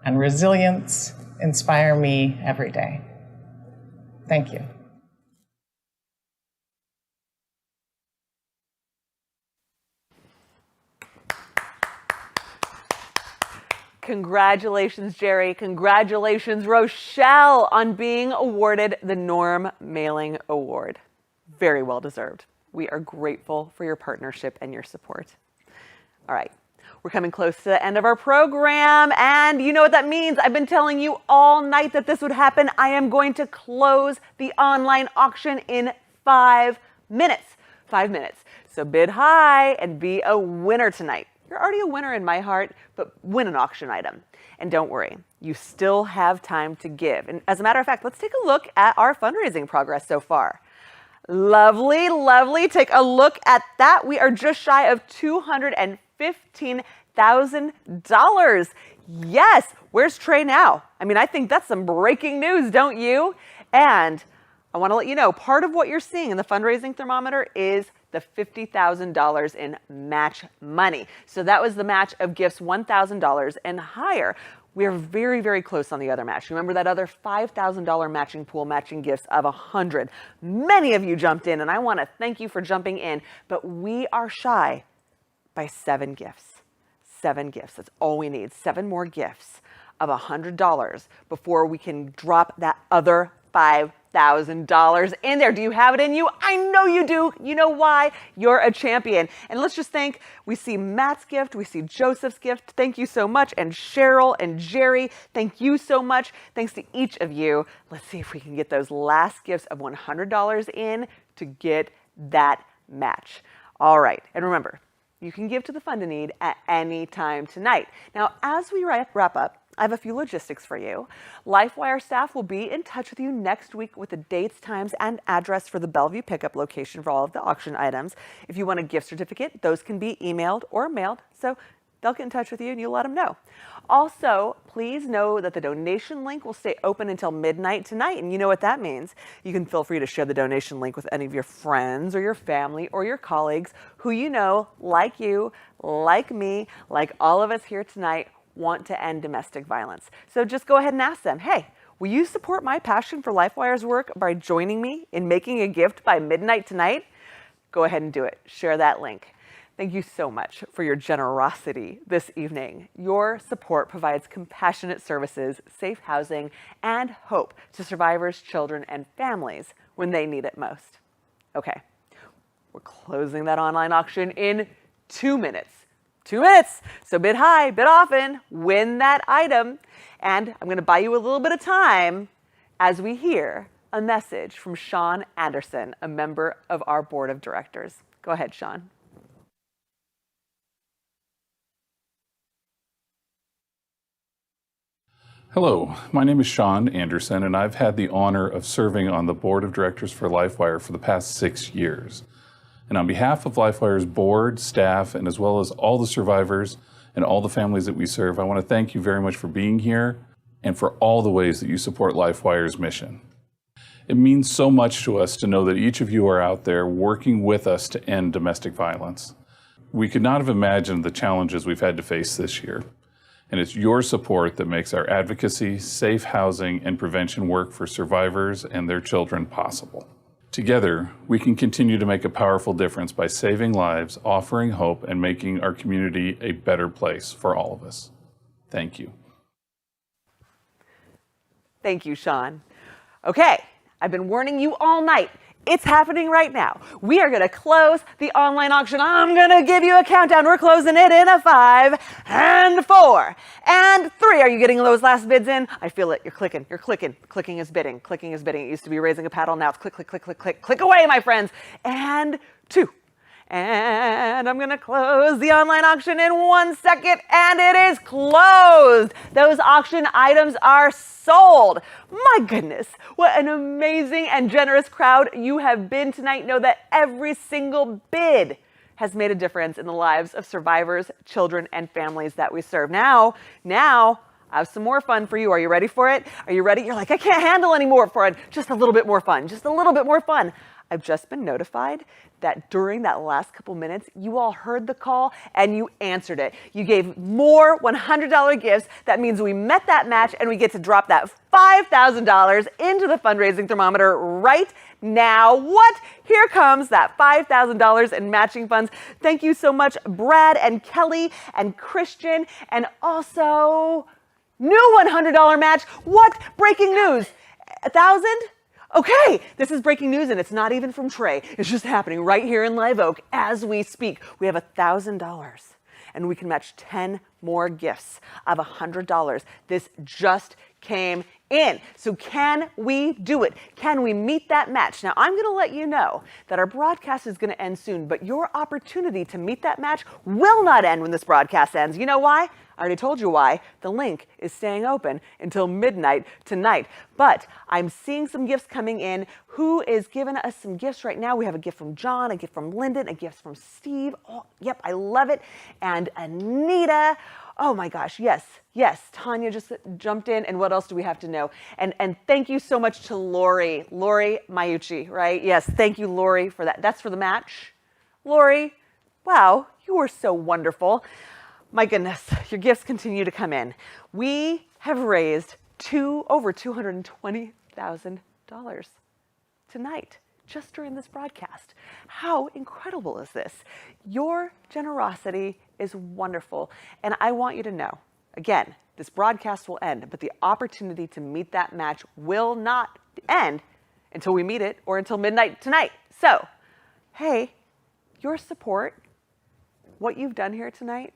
and resilience inspire me every day. Thank you. Congratulations, Jerry. Congratulations, Rochelle, on being awarded the Norm Mailing Award. Very well deserved. We are grateful for your partnership and your support. All right, we're coming close to the end of our program, and you know what that means. I've been telling you all night that this would happen. I am going to close the online auction in 5 minutes. 5 minutes. So bid high and be a winner tonight. You're already a winner in my heart, but win an auction item. And don't worry, you still have time to give. And as a matter of fact, let's take a look at our fundraising progress so far. Lovely, lovely. Take a look at that. We are just shy of $215,000. Yes, where's Trey now? I mean, I think that's some breaking news, don't you? And I want to let you know, part of what you're seeing in the fundraising thermometer is the $50,000 in match money. So that was the match of gifts $1,000 and higher. We are very, very close on the other match. Remember that other $5,000 matching pool, matching gifts of 100. Many of you jumped in, and I want to thank you for jumping in, but we are shy by 7 gifts. 7 gifts, that's all we need. 7 more gifts of $100 before we can drop that other $5,000 in there. Do you have it in you? I know you do. You know why? You're a champion. And let's just think, we see Matt's gift, we see Joseph's gift. Thank you so much. And Cheryl and Jerry, thank you so much. Thanks to each of you. Let's see if we can get those last gifts of $100 in to get that match. All right. And remember, you can give to the Fund a Need at any time tonight. Now, as we wrap up, I have a few logistics for you. LifeWire staff will be in touch with you next week with the dates, times, and address for the Bellevue pickup location for all of the auction items. If you want a gift certificate, those can be emailed or mailed, so they'll get in touch with you and you'll let them know. Also, please know that the donation link will stay open until midnight tonight, and you know what that means. You can feel free to share the donation link with any of your friends or your family or your colleagues who you know, like you, like me, like all of us here tonight, want to end domestic violence. So just go ahead and ask them, hey, will you support my passion for LifeWire's work by joining me in making a gift by midnight tonight? Go ahead and do it. Share that link. Thank you so much for your generosity this evening. Your support provides compassionate services, safe housing, and hope to survivors, children, and families when they need it most. Okay, we're closing that online auction in 2 minutes. 2 minutes. So bid high, bid often, win that item. And I'm going to buy you a little bit of time as we hear a message from Sean Anderson, a member of our board of directors. Go ahead, Sean. Hello, my name is Sean Anderson, and I've had the honor of serving on the board of directors for LifeWire for the past 6 years. And on behalf of LifeWire's board, staff, and as well as all the survivors and all the families that we serve, I want to thank you very much for being here and for all the ways that you support LifeWire's mission. It means so much to us to know that each of you are out there working with us to end domestic violence. We could not have imagined the challenges we've had to face this year. And it's your support that makes our advocacy, safe housing, and prevention work for survivors and their children possible. Together, we can continue to make a powerful difference by saving lives, offering hope, and making our community a better place for all of us. Thank you. Thank you, Sean. Okay, I've been warning you all night. It's happening right now. We are going to close the online auction. I'm going to give you a countdown. We're closing it in a 5 and 4 and 3. Are you getting those last bids in? I feel it. You're clicking. You're clicking. Clicking is bidding. Clicking is bidding. It used to be raising a paddle. Now it's click, click, click, click, click. Click away, my friends. And 2. And I'm going to close the online auction in 1 second, and it is closed. Those auction items are sold. My goodness, what an amazing and generous crowd you have been tonight. Know that every single bid has made a difference in the lives of survivors, children, and families that we serve. Now, I have some more fun for you. Are you ready for it? Are you ready? You're like, I can't handle any more fun. Just a little bit more fun. Just a little bit more fun. I've just been notified that during that last couple minutes, you all heard the call and you answered it. You gave more $100 gifts. That means we met that match and we get to drop that $5,000 into the fundraising thermometer right now. What? Here comes that $5,000 in matching funds. Thank you so much, Brad and Kelly and Christian, and also new $100 match. What? Breaking news. 1,000? Okay, this is breaking news, and it's not even from Trey. It's just happening right here in Live Oak as we speak. We have $1,000, and we can match 10 more gifts of $100. This just came in. So can we do it? Can we meet that match? Now, I'm going to let you know that our broadcast is going to end soon, but your opportunity to meet that match will not end when this broadcast ends. You know why? I already told you why. The link is staying open until midnight tonight. But I'm seeing some gifts coming in. Who is giving us some gifts right now? We have a gift from John, a gift from Lyndon, a gift from Steve. Oh, yep, I love it. And Anita. Oh my gosh, yes. Tanya just jumped in. And what else do we have to know? And thank you so much to Lori Mayucci, right? Yes, thank you, Lori, for that. That's for the match. Lori, wow, you were so wonderful. My goodness, your gifts continue to come in. We have raised over $220,000 tonight, just during this broadcast. How incredible is this? Your generosity is wonderful. And I want you to know, again, this broadcast will end, but the opportunity to meet that match will not end until we meet it or until midnight tonight. So, hey, your support, what you've done here tonight,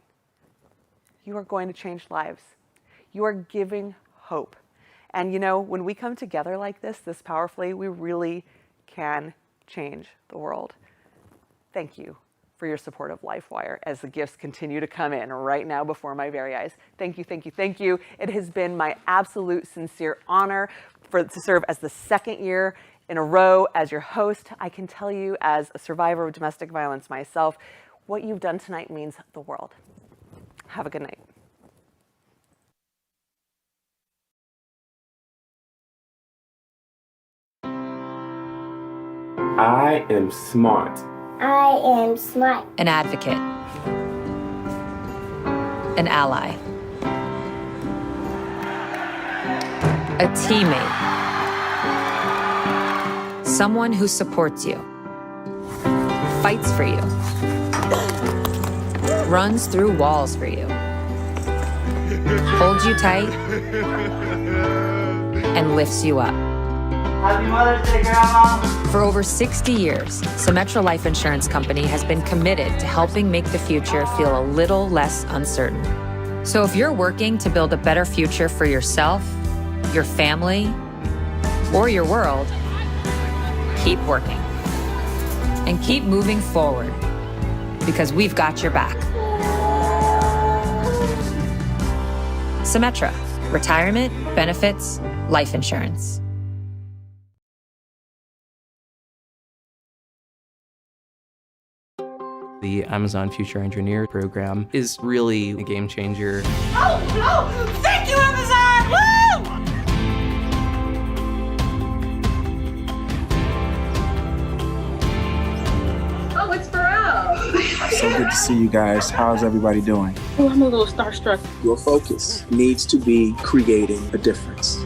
you are going to change lives. You are giving hope. And you know, when we come together like this powerfully, we really can change the world. Thank you for your support of LifeWire as the gifts continue to come in right now before my very eyes. Thank you, thank you, thank you. It has been my absolute sincere honor to serve as the second year in a row as your host. I can tell you, as a survivor of domestic violence myself, what you've done tonight means the world. Have a good night. I am smart. I am smart. An advocate. An ally. A teammate. Someone who supports you. Fights for you. Runs through walls for you. Holds you tight. And lifts you up. Happy Mother's Day, Grandma! For over 60 years, Symetra Life Insurance Company has been committed to helping make the future feel a little less uncertain. So if you're working to build a better future for yourself, your family, or your world, keep working. And keep moving forward, because we've got your back. Symetra, retirement, benefits, life insurance. The Amazon Future Engineer program is really a game changer. Oh, thank you, Amazon! Woo! So good to see you guys. How's everybody doing? Oh, I'm a little starstruck. Your focus needs to be creating a difference.